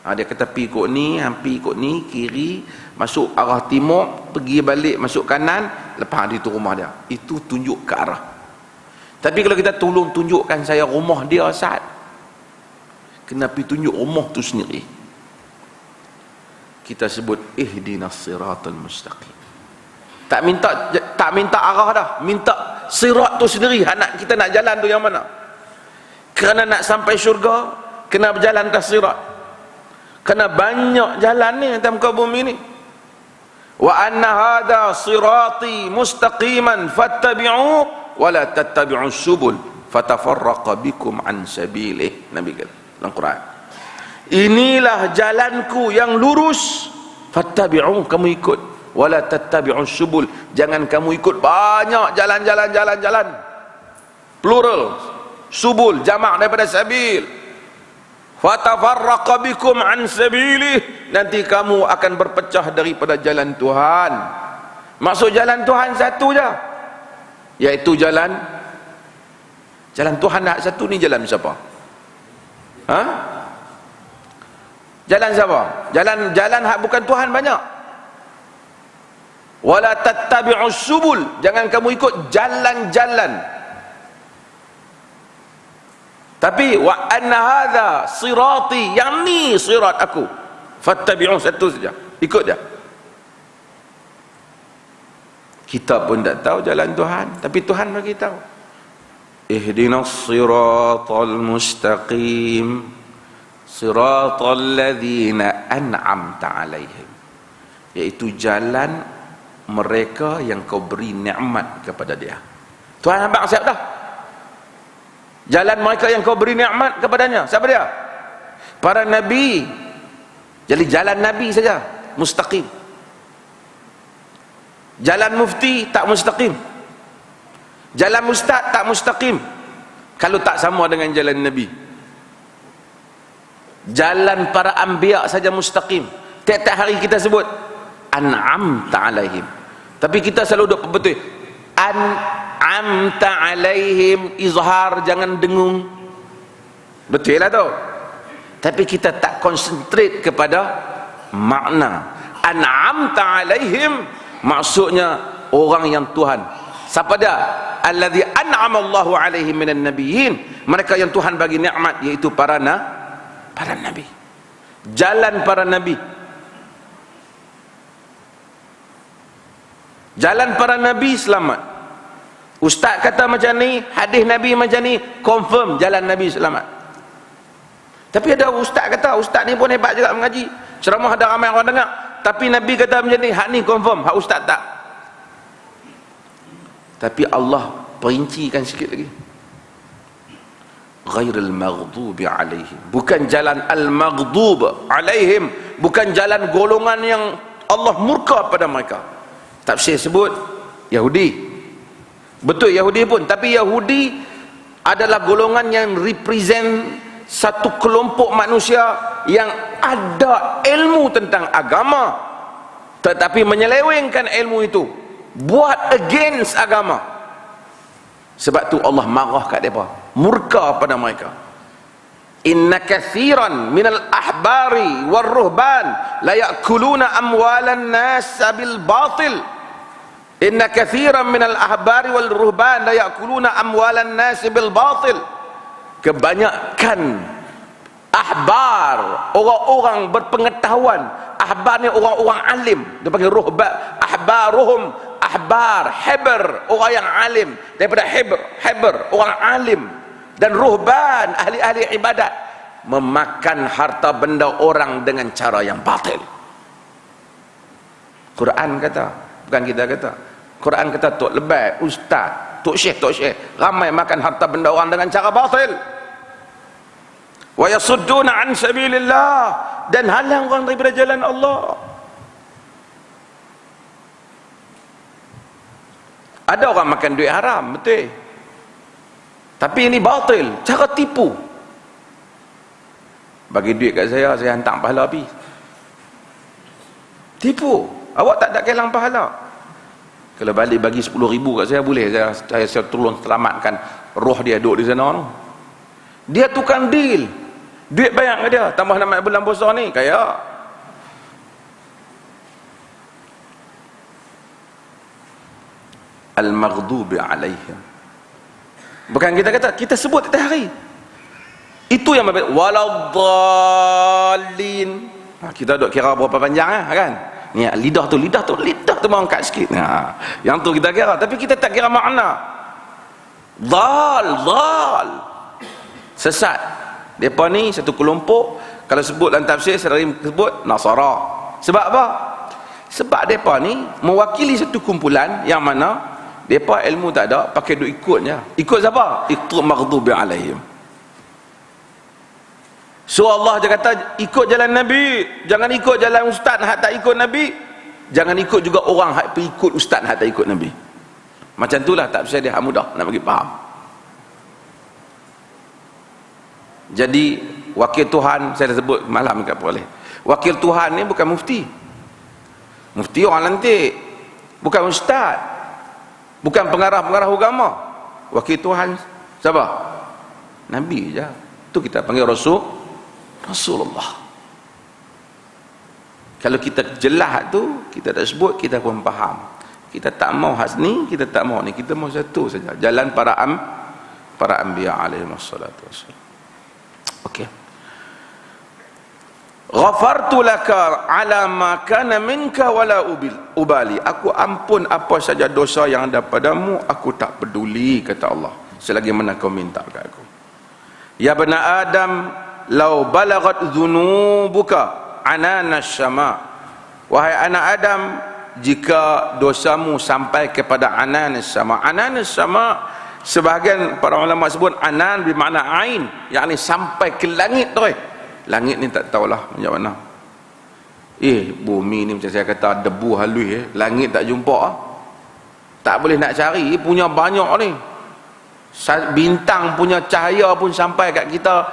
Dia kata pergi ikut ni, hampir ikut ni, kiri, masuk arah timur, pergi balik masuk kanan, lepas di tu rumah dia. Itu tunjuk ke arah. Tapi kalau kita tolong tunjukkan saya rumah dia Ustaz, kena pergi tunjuk rumah tu sendiri. Kita sebut ihdinas siratal mustaqim. Tak minta arah dah, minta sirat tu sendiri. Kita nak jalan tu yang mana? Kerana nak sampai syurga, kena berjalan atas sirat. Kerana banyak jalan ni atas muka bumi ni. Wa anna hadha sirati mustaqiman fattabi'u wa la tattabi'u subul fatafarraqa bikum an sabilih. Nabi kata dalam Quran, inilah jalanku yang lurus, fattabi'u, kamu ikut, wa la tattabi'u subul, jangan kamu ikut banyak jalan-jalan, plural. Subul jamak daripada sabil. fatafarraqa bikum an sabilih, nanti kamu akan berpecah daripada jalan Tuhan. Maksud jalan Tuhan satu je, iaitu jalan Tuhan satu ni. Jalan siapa? Ha? Jalan siapa? Jalan hak bukan Tuhan banyak. Wala tattabi'us subul, jangan kamu ikut jalan-jalan. Tapi wa anna hadza sirati, yang ni sirat aku, fattabi'u, satu saja, ikut dia. Kita pun tak tahu jalan Tuhan, tapi Tuhan bagi tahu. Ihdinas siratal mustaqim, siratal ladzina an'amta alaihim, iaitu jalan mereka yang kau beri nikmat kepada dia. Tuhan abang siap dah. Jalan mereka yang kau beri nikmat kepadanya, siapa dia? Para nabi. Jadi jalan nabi saja mustaqim. Jalan mufti tak mustaqim, jalan ustaz tak mustaqim kalau tak sama dengan jalan nabi. Jalan para anbiya saja mustaqim. Tiap-tiap hari kita sebut an'amta alaihim, tapi kita selalu duk betul an'amta alaihim, izhar, jangan dengung, betul lah tu. Tapi kita tak konsentrate kepada makna. An'amta alaihim maksudnya orang yang Tuhan. Siapa dia? Allazi an'ama Allahu alaihim minan nabiyyin, mereka yang Tuhan bagi nikmat, iaitu para nabi. Jalan para nabi. Jalan para nabi selamat. Ustaz kata macam ni, hadis nabi macam ni, confirm jalan nabi selamat. Tapi ada ustaz kata, ustaz ni pun hebat juga mengaji, ceramah ada ramai orang dengar, tapi nabi kata macam ni, hak ni confirm, hak ustaz tak. Tapi Allah perincikan sikit lagi, ghairil maghdubi alaihim, bukan jalan al-maghdub alaihim, bukan jalan golongan yang Allah murka pada mereka. Tafsir sebut Yahudi, betul Yahudi pun, tapi Yahudi adalah golongan yang represent satu kelompok manusia yang ada ilmu tentang agama, tetapi menyelewengkan ilmu itu buat against agama. Sebab tu Allah marah kat mereka, murka pada mereka. Inna kathiran minal ahbari war ruhban la ya'kuluna amwalan nas bil batil. Inna kathiran minal ahbari wal ruhban la ya'kuluna amwalan nas bil batil. Kebanyakan ahbar, orang-orang berpengetahuan, ahbar ni orang-orang alim, dia panggil ruhban, ahbaruhum, ahbar, hebr, orang yang alim, daripada hebr, orang alim, dan ruhban, ahli-ahli ibadat, memakan harta benda orang dengan cara yang batil. Quran kata, bukan kita kata. Quran kata tok lebay, ustaz, tok syekh ramai makan harta benda orang dengan cara batil. Wa yasudduna an sabilillah, dan halang orang daripada jalan Allah. Ada orang makan duit haram, betul, tapi ini batil, cara tipu. Bagi duit kat saya hantar pahala habis. Tipu, awak tak ada kelang pahala. Kalau balik bagi 10,000 kat saya, boleh saya tolong selamatkan roh dia duduk di sana tu. Dia tukang deal, duit banyak ke dia, tambah nama bulan puasa ni kaya. Al-maghdubi alaihim, bukan kita kata, kita sebut tiap hari. Itu yang waladdallin. Kita duk kira berapa panjang kan? Ni lidah tu mengangkat sikit. Yang tu kita kira, tapi kita tak kira makna. Dhal, sesat. Depa ni satu kelompok, kalau sebut dalam tafsir sering sebut Nasara. Sebab apa? Sebab depa ni mewakili satu kumpulan yang mana depa ilmu tak ada, pakai duk ikutnya. Ikut siapa? Ikut maghdubi alaihim. So Allah dia kata ikut jalan Nabi, jangan ikut jalan ustaz hak tak ikut Nabi, jangan ikut juga orang hak ikut ustaz hak tak ikut Nabi. Macam itulah tafsir dia mudah nak bagi faham. Jadi wakil Tuhan, saya dah sebut malam kat boleh. Wakil Tuhan ni bukan mufti. Mufti orang lantik, bukan ustaz, bukan pengarah-pengarah agama. Wakil Tuhan siapa? Nabi je. Tu kita panggil Rasulullah. Kalau kita jelas tu, kita tak sebut, kita pun faham. Kita tak mau hasni, kita tak mau ni, kita mau satu saja, jalan para anbiya alaihi wassalatu wassalam. Okey. Ghafartu laka ala ma kana minka wala ubali. Aku ampun apa saja dosa yang ada padamu, aku tak peduli, kata Allah, selagi mana kau minta kat aku. Ya bani Adam, law balagat dhunubuka ananas sama. Wahai anak Adam, jika dosamu sampai kepada ananas sama. Ananas sama, sebahagian para ulama sebut anan bermakna ain, yakni sampai ke langit tu. Langit ni tak tahulah macam mana. Bumi ni macam saya kata debu halus, langit tak jumpa. Tak boleh nak cari, punya banyak ni. Bintang punya cahaya pun sampai kat kita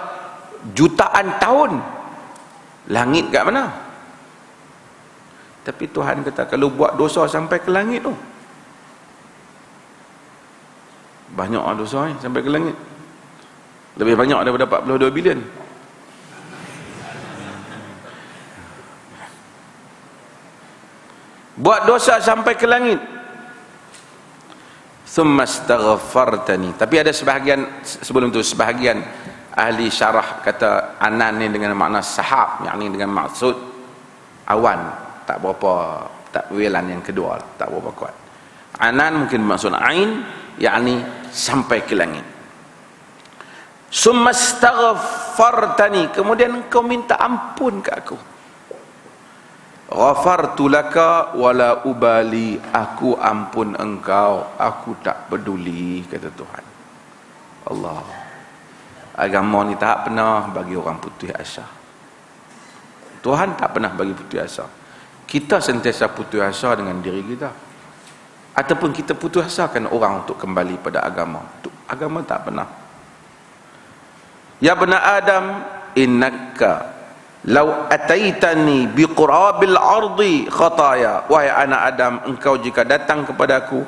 jutaan tahun. Langit kat mana? Tapi Tuhan kata kalau buat dosa sampai ke langit tu, banyak dosa sampai ke langit. Lebih banyak daripada 42 bilion. Buat dosa sampai ke langit. Thumma astaghfartani. Tapi ada sebahagian, sebelum tu sebahagian ahli syarah kata anan ni dengan makna sahab, yakni dengan maksud awan. Tak berapa takwilan yang kedua, tak berapa kuat. Anan mungkin maksud ain, yakni sampai ke langit. Summa astaghfartani, kemudian engkau minta ampun ke aku. Ghafartu laka wala ubali, aku ampun engkau, aku tak peduli, kata Tuhan. Allah, agama ni tak pernah bagi orang putus asa. Tuhan tak pernah bagi putus asa. Kita sentiasa putus asa dengan diri kita, ataupun kita putus asakan orang untuk kembali pada agama. Agama tak pernah. Ya bani Adam, innaka law ataitani biqurabil ardi khataya. Wahai anak Adam, engkau jika datang kepadaku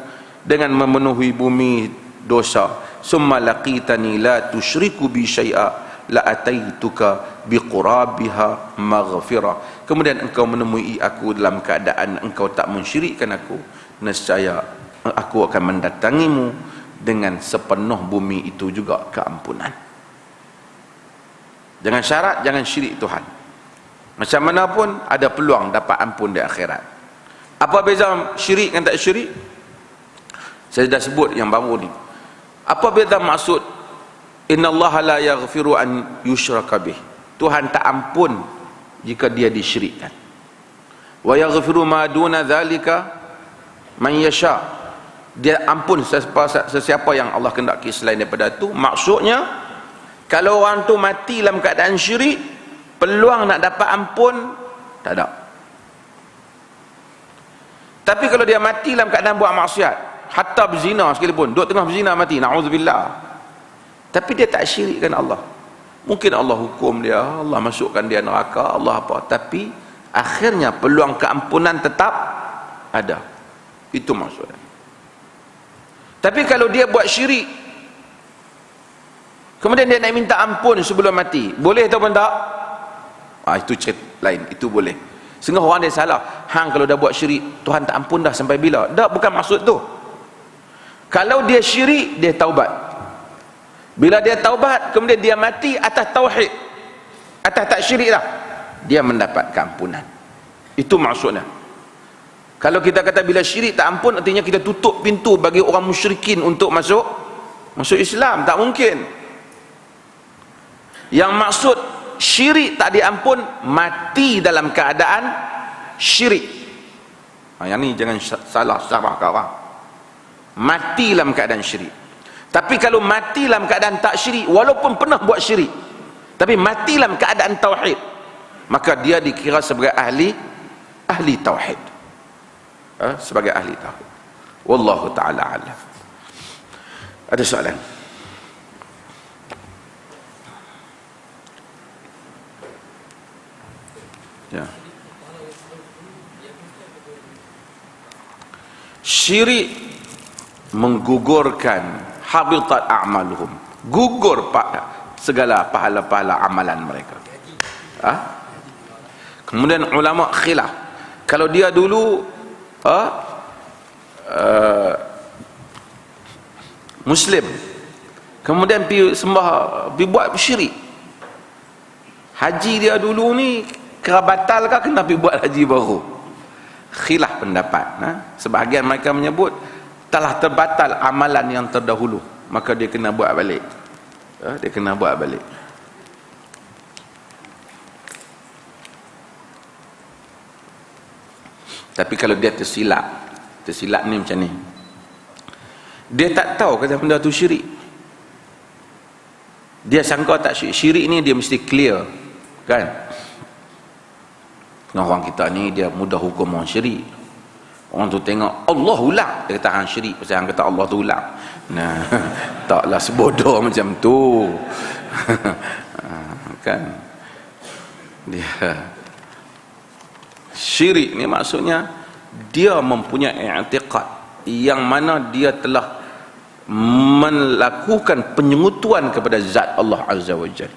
dengan memenuhi bumi dosa, summa laqitani la tusyriku bi syai'a la ataituka biqurabiha maghfirah. Kemudian engkau menemui aku dalam keadaan engkau tak mensyirikkan aku, nescaya aku akan mendatangimu dengan sepenuh bumi itu juga keampunan. Jangan syarat, jangan syirik Tuhan. Macam mana pun ada peluang dapat ampun di akhirat. Apa beza syirik dengan tak syirik? Saya dah sebut yang baru ni. Apa beza maksud innallaha la yaghfiru an yushraka bih? Tuhan tak ampun jika dia disyirikkan. Wa yaghfiru ma duna dzalika man yasha. Dia ampun sesiapa yang Allah kehendaki selain daripada itu. Maksudnya kalau orang tu mati dalam keadaan syirik, peluang nak dapat ampun tak ada. Tapi kalau dia mati dalam keadaan buat maksiat, hatta berzina sekalipun, duduk tengah berzina mati, na'udzubillah, tapi dia tak syirikkan Allah, mungkin Allah hukum dia, Allah masukkan dia neraka, Allah apa, tapi akhirnya peluang keampunan tetap ada. Itu maksudnya. Tapi kalau dia buat syirik, kemudian dia nak minta ampun sebelum mati, boleh atau tak? Itu cerita lain, itu boleh. Sehingga orang dia salah, hang kalau dah buat syirik, Tuhan tak ampun dah sampai bila? Tak, bukan maksud tu. Kalau dia syirik, dia taubat. Bila dia taubat, kemudian dia mati atas tauhid, atas tak syirik dah, dia mendapat keampunan. Itu maksudnya. Kalau kita kata bila syirik tak ampun, artinya kita tutup pintu bagi orang musyrikin untuk masuk Islam. Tak mungkin. Yang maksud syirik tak diampun, mati dalam keadaan syirik. Yang ni jangan salah syarah kau orang. Mati dalam keadaan syirik. Tapi kalau mati dalam keadaan tak syirik, walaupun pernah buat syirik, tapi mati dalam keadaan tauhid, maka dia dikira sebagai ahli tauhid. Sebagai ahli tauhid. Wallahu ta'ala alam. Ada soalan? Ya. Syirik menggugurkan habitat a'maluhum, gugur segala pahala-pahala amalan mereka. Kemudian ulama khilaf, kalau dia dulu Muslim, kemudian pergi buat syirik, haji dia dulu ni kena batal ke kena pergi buat haji baru? Khilaf pendapat. Sebahagian mereka menyebut telah terbatal amalan yang terdahulu, maka dia kena buat balik. Dia kena buat balik. Tapi kalau dia tersilap ni macam ni, dia tak tahu kata benda tu syirik, dia sangka tak syirik ni dia mesti clear kan. Orang kita ni dia mudah hukum orang syirik. Orang tu tengok Allah ulang, dia kata hang syirik pasal hang kata Allah tu ulang. Nah, taklah sebodoh macam tu. Kan dia syirik ni maksudnya dia mempunyai i'tiqad yang mana dia telah melakukan penyengutuan kepada zat Allah Azza wa Jalla,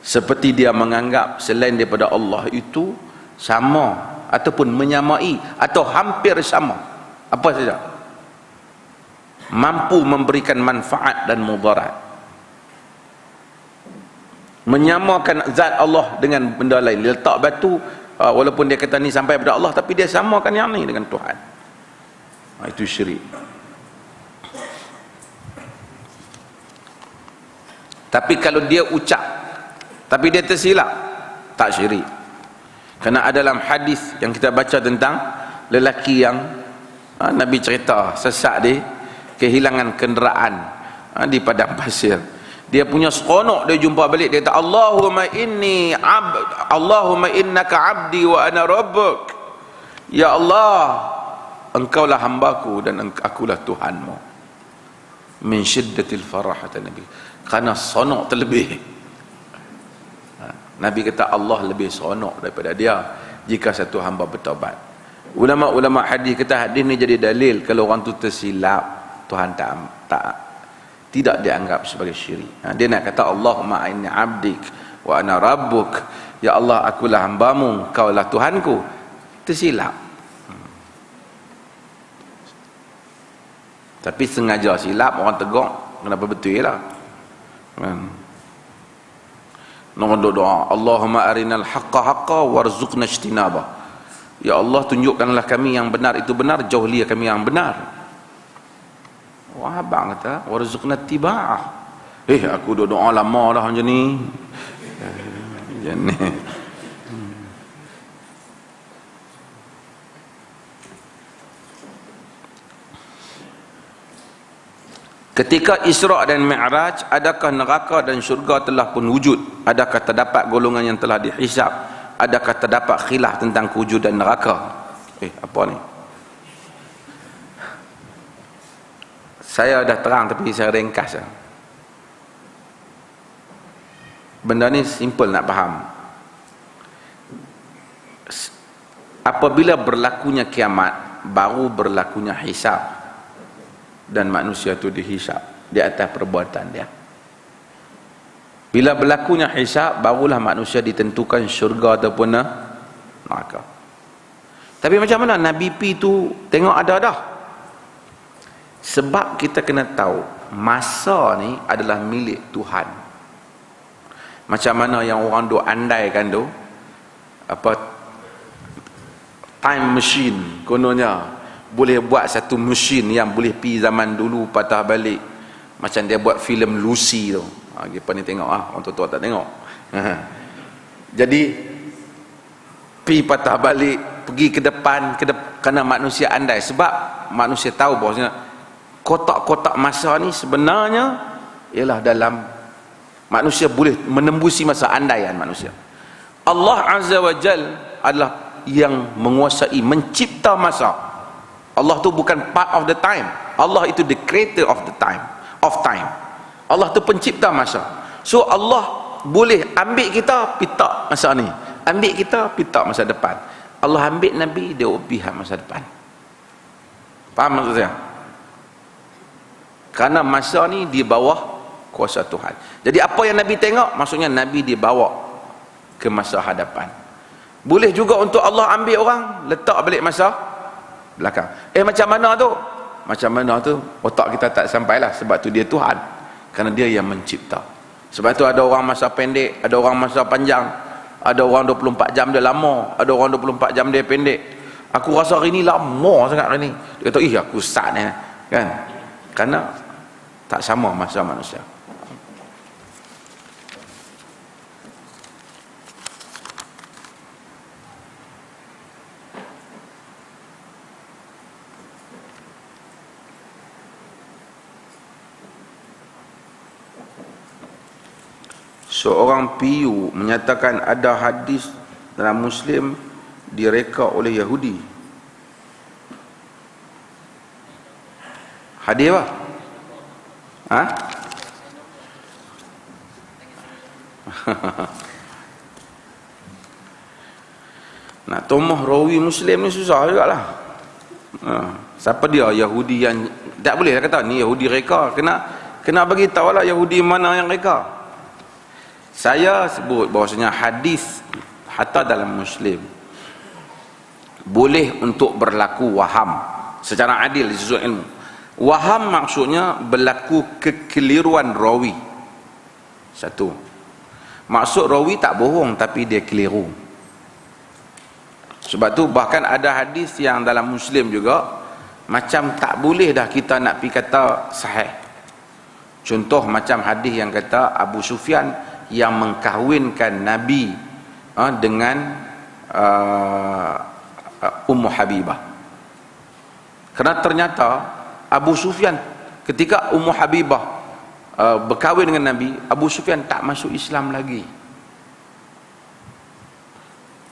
seperti dia menganggap selain daripada Allah itu sama ataupun menyamai atau hampir sama, apa saja mampu memberikan manfaat dan mudarat, menyamakan zat Allah dengan benda lain. Dia letak batu, walaupun dia kata ni sampai pada Allah, tapi dia samakan yang ni dengan Tuhan. Itu syirik. Tapi kalau dia ucap tapi dia tersilap, tak syirik. Kerana ada dalam hadis yang kita baca tentang lelaki yang Nabi cerita sesat dia kehilangan kenderaan di padang pasir. Dia punya seronok, dia jumpa balik, dia kata Allahumma innaka abdi wa ana rabbuk. Ya Allah, engkaulah hambaku dan akulah Tuhanmu. Min syiddatil farah, kata Nabi, kerana sonok terlebih. Nabi kata Allah lebih seronok daripada dia jika satu hamba bertaubat. Ulama-ulama hadis kata hadis ni jadi dalil kalau orang tu tersilap, Tuhan tidak dianggap sebagai syirik. Dia nak kata Allahumma inni abdik wa ana rabbuk, ya Allah akulah hambamu, kaulah Tuhanku. Tersilap, tapi sengaja silap, orang tegur, kenapa betul lah Nombor doa, Allahumma arinal haqqa haqqa warzuqna ijtinaba. Ya Allah, tunjukkanlah kami yang benar itu benar, jauhlilah kami yang benar. Wah, abang kata warzuqna tiba'ah. Aku doa lama dah macam ni. Macam ni. Ketika Isra' dan Mi'raj, adakah neraka dan syurga telah pun wujud? Adakah terdapat golongan yang telah dihisab? Adakah terdapat khilaf tentang kewujudan neraka? Apa ni? Saya dah terang tapi saya ringkas. Benda ni simple nak faham. Apabila berlakunya kiamat, baru berlakunya hisab, dan manusia itu dihisab di atas perbuatan dia. Bila berlakunya hisab, barulah manusia ditentukan syurga ataupun neraka. Tapi macam mana Nabi Pi tu tengok ada dah? Sebab kita kena tahu masa ni adalah milik Tuhan. Macam mana yang orang duk andaikan tu, apa time machine kononnya boleh buat satu mesin yang boleh pi zaman dulu patah balik, macam dia buat filem Lucy tu. Kita ni tengok orang tua tak tengok. Jadi pi patah balik, pergi ke depan, kerana manusia andai, sebab manusia tahu bahawasanya kotak-kotak masa ni sebenarnya ialah dalam manusia boleh menembusi masa andaian manusia. Allah Azza wa Jal adalah yang menguasai, mencipta masa. Allah tu bukan part of the time. Allah itu the creator of the time, of time. Allah tu pencipta masa. So Allah boleh ambil kita pitak masa ni, ambil kita pita masa depan. Allah ambil Nabi, dia pihak masa depan. Faham maksud saya? Kerana masa ni di bawah kuasa Tuhan. Jadi apa yang Nabi tengok, maksudnya Nabi dibawa ke masa hadapan. Boleh juga untuk Allah ambil orang, letak balik masa belakang. Macam mana tu? Macam mana tu? Otak kita tak sampailah, sebab tu dia Tuhan. Kerana dia yang mencipta. Sebab tu ada orang masa pendek, ada orang masa panjang, ada orang 24 jam dia lama, ada orang 24 jam dia pendek. Aku rasa hari ni lama sangat hari ni. Dia kata, aku sat ni. Kan? Kerana tak sama masa manusia. Seorang PU menyatakan ada hadis dalam Muslim direka oleh Yahudi. Hadis apa? Nak tomoh rawi Muslim ni susah juga lah. Siapa dia Yahudi yang tak boleh lah kata ni Yahudi reka. Kena bagi tahu lah Yahudi mana yang reka. Saya sebut bahawasanya hadis hatta dalam Muslim boleh untuk berlaku waham secara adil di sisi ilmu. Waham maksudnya berlaku kekeliruan rawi. Satu, maksud rawi tak bohong tapi dia keliru. Sebab tu bahkan ada hadis yang dalam Muslim juga macam tak boleh dah kita nak pergi kata sahih. Contoh macam hadis yang kata Abu Sufyan yang mengkahwinkan Nabi dengan Ummu Habibah. Kerana ternyata Abu Sufyan ketika Ummu Habibah berkahwin dengan Nabi, Abu Sufyan tak masuk Islam lagi.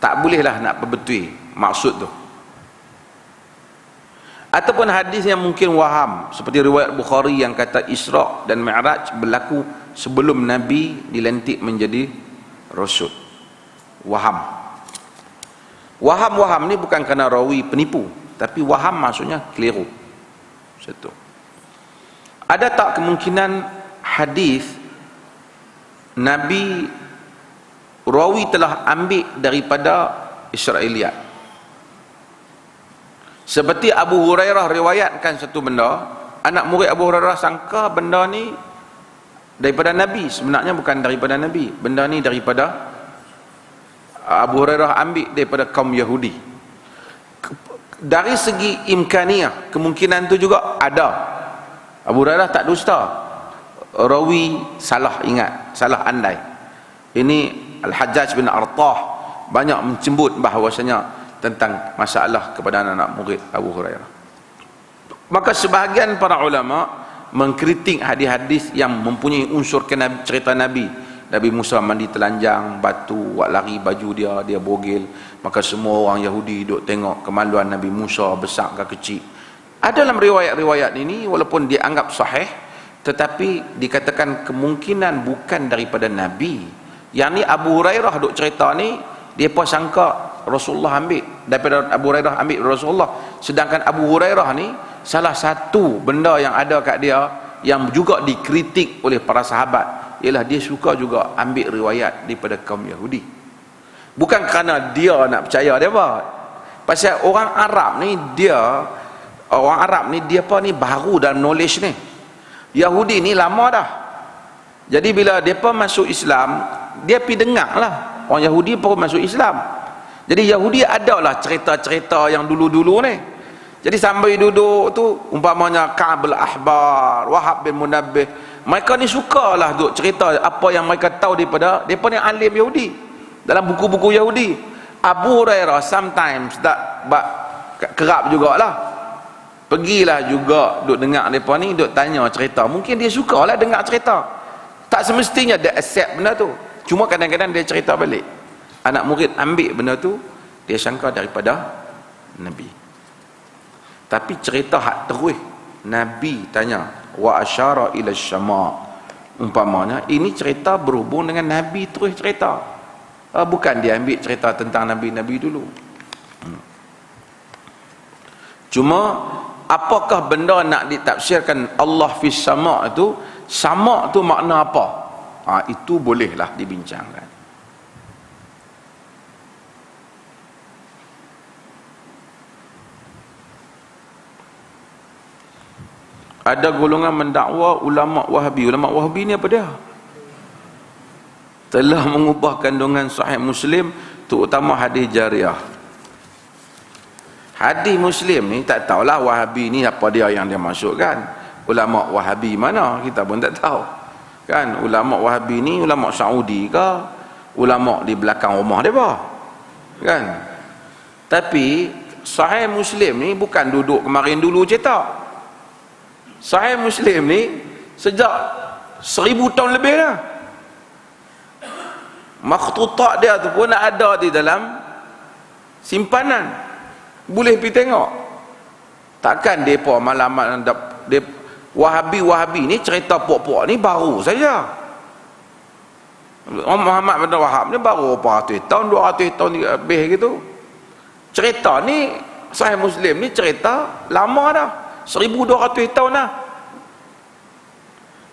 Tak bolehlah nak perbetui maksud tu. Ataupun hadis yang mungkin waham seperti riwayat Bukhari yang kata Isra dan Mi'raj berlaku sebelum Nabi dilantik menjadi Rasul. Waham. Waham ni bukan kerana rawi penipu, tapi waham maksudnya keliru. Satu. Ada tak kemungkinan hadis Nabi rawi telah ambil daripada Israiliyat? Seperti Abu Hurairah riwayatkan satu benda, anak murid Abu Hurairah sangka benda ni daripada Nabi, sebenarnya bukan daripada Nabi. Benda ni daripada Abu Hurairah ambil daripada kaum Yahudi. Dari segi imkaniyah, kemungkinan tu juga ada. Abu Hurairah tak dusta, rawi salah ingat, salah andai. Ini Al-Hajjaj bin Artah banyak mencembut bahawasanya tentang masalah kepada anak murid Abu Hurairah. Maka sebahagian para ulama mengkritik hadis-hadis yang mempunyai unsur cerita Nabi. Nabi Musa mandi telanjang, batu, buat lari baju dia bogel. Maka semua orang Yahudi duk tengok kemaluan Nabi Musa besar ke kecil. Ada dalam riwayat-riwayat ini walaupun dianggap sahih, tetapi dikatakan kemungkinan bukan daripada Nabi. Yang ni Abu Hurairah duk cerita ni, dia pun sangka Rasulullah ambil daripada Abu Hurairah ambil Rasulullah. Sedangkan Abu Hurairah ni salah satu benda yang ada kat dia yang juga dikritik oleh para sahabat ialah dia suka juga ambil riwayat daripada kaum Yahudi. Bukan kerana dia nak percaya dia apa. Pasal orang Arab ni dia apa ni baru dalam knowledge ni. Yahudi ni lama dah. Jadi bila depa masuk Islam, dia pergi dengar lah. Orang Yahudi pun masuk Islam. Jadi Yahudi adalah cerita-cerita yang dulu-dulu ni. Jadi sambil duduk tu umpamanya Ka'bul Ahbar, Wahab bin Munabbih, mereka ni sukalah duk cerita apa yang mereka tahu daripada depa ni alim Yahudi dalam buku-buku Yahudi. Abu Hurairah sometimes tak kerap jugalah. Pergilah juga duk dengar depa ni duk tanya cerita. Mungkin dia sukalah dengar cerita. Tak semestinya dia accept benda tu. Cuma kadang-kadang dia cerita balik. Anak murid ambil benda tu, dia sangka daripada Nabi. Tapi cerita hak terus Nabi tanya wa asyara ila syama, umpamanya ini cerita berhubung dengan Nabi terus cerita. Bukan dia ambil cerita tentang Nabi-Nabi dulu. Cuma apakah benda nak ditafsirkan Allah fis sama' itu, sama' tu makna apa? Itu bolehlah dibincangkan. Ada golongan mendakwa ulama Wahabi. Ulama Wahabi ni apa dia? Telah mengubah kandungan Sahih Muslim, terutama hadis jariah. Hadis Muslim ni tak tahulah Wahabi ni apa dia yang dia masukkan. Ulama Wahabi mana kita pun tak tahu. Kan ulama Wahabi ni ulama Saudi ke, ulama di belakang rumah depa. Kan? Tapi Sahih Muslim ni bukan duduk kemarin dulu cetak. Sahih Muslim ni sejak 1000 tahun lebih dah. Makhtutat dia tu pun ada di dalam simpanan, boleh pergi tengok. Takkan depa malam-malam Wahabi ni cerita pok-pok ni baru saja. Muhammad bin Wahab ni baru berapa ratus tahun, 200 tahun lebih gitu. Cerita ni Sahih Muslim ni cerita lama dah, 1200 tahun dah.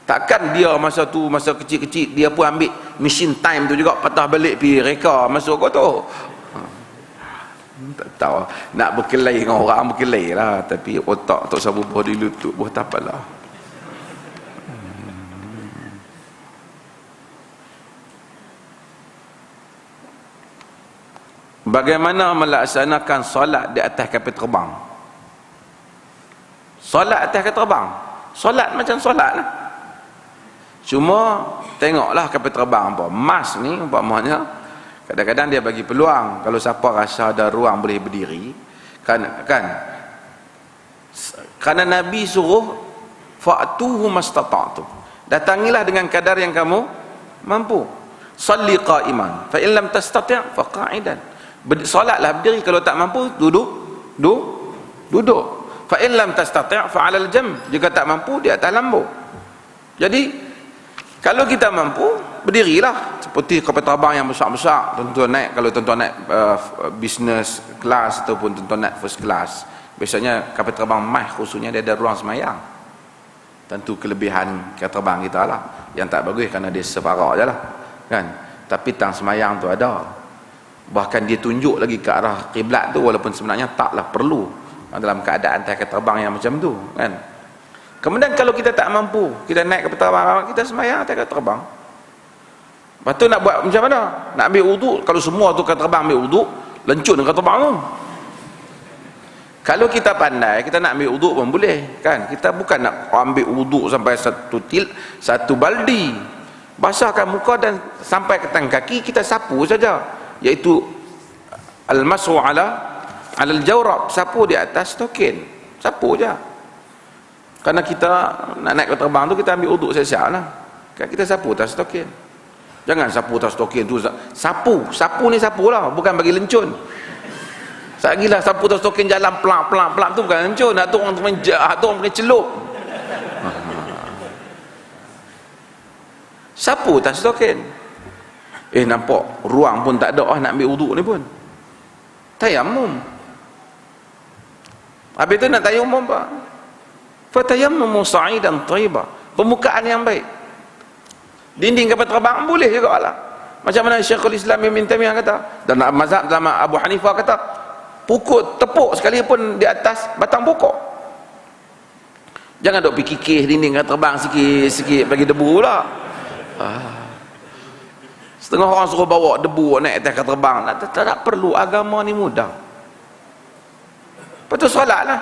Takkan dia masa tu, masa kecil-kecil dia pun ambil machine time tu juga, patah balik pergi reka masuk kau tu. Tak tahu, nak berkelahi dengan orang berkelahi lah, tapi otak tak sabar buah di lutut buah tapalah. Bagaimana melaksanakan solat di atas kapal terbang? Solat atas kapal terbang, solat macam solat lah. Cuma tengoklah kapal terbang apa. Mas ni umpamanya kadang-kadang dia bagi peluang, kalau siapa rasa ada ruang boleh berdiri, kan kerana Nabi suruh fa'tuhu mastata'tum, datangilah dengan kadar yang kamu mampu. Salli qa'iman fa in lam tastati' fa qa'idan, solatlah berdiri, kalau tak mampu duduk. Fa in lam tastati' fa 'alal jam, jika tak mampu di atas lambu. Jadi kalau kita mampu, berdirilah. Seperti kapal terbang yang besar-besar, tuan-tuan naik, kalau tuan-tuan naik business class ataupun tuan-tuan naik first class, biasanya kapal terbang MAH khususnya dia ada ruang semayang. Tentu kelebihan kapal terbang kita lah, yang tak bagus kerana dia separak je lah, kan? Tapi tang semayang tu ada. Bahkan dia tunjuk lagi ke arah kiblat tu, walaupun sebenarnya taklah perlu dalam keadaan kapal terbang yang macam tu, kan? Kemudian kalau kita tak mampu, kita naik kapal terbang, kita semayang atas kapal terbang. Lepas tu nak buat macam mana? Nak ambil wuduk, kalau semua tu kapal terbang ambil wuduk, lencun kapal terbang tu. Kalau kita pandai, kita nak ambil wuduk pun boleh, kan? Kita bukan nak ambil wuduk sampai satu baldi. Basahkan muka dan sampai ke tangan kaki, kita sapu saja, iaitu al-mashu alal jawrab, sapu di atas token, sapu je. Karena kita nak naik kapal terbang tu, kita ambil wuduk siap-siap lah, kan? Kita sapu atas token. Jangan sapu atas token tu, sapu ni sapu lah, bukan bagi lencun. Sagilah sapu atas token jalan pelan tu bukan lencun, nak tu orang pakai celup. Sapu atas token. Nampak ruang pun tak ada nak ambil wuduk ni pun. Tayammum. Habis tu nak tayammum apa? Fatayammamu sa'idan thayyiban, permukaan yang baik. Dinding kapal terbang boleh juga lah. Macam mana Syekhul Islam Ibn Taimiyah kata, dan mazhab dalam Abu Hanifah kata, tepuk sekali pun di atas batang pokok. Jangan duk pergi kikis dinding kapal terbang sikit-sikit bagi debu pula. Setengah orang suruh bawa debu naik atas kapal terbang. Tak perlu, agama ni mudah. Lepas tu solat lah.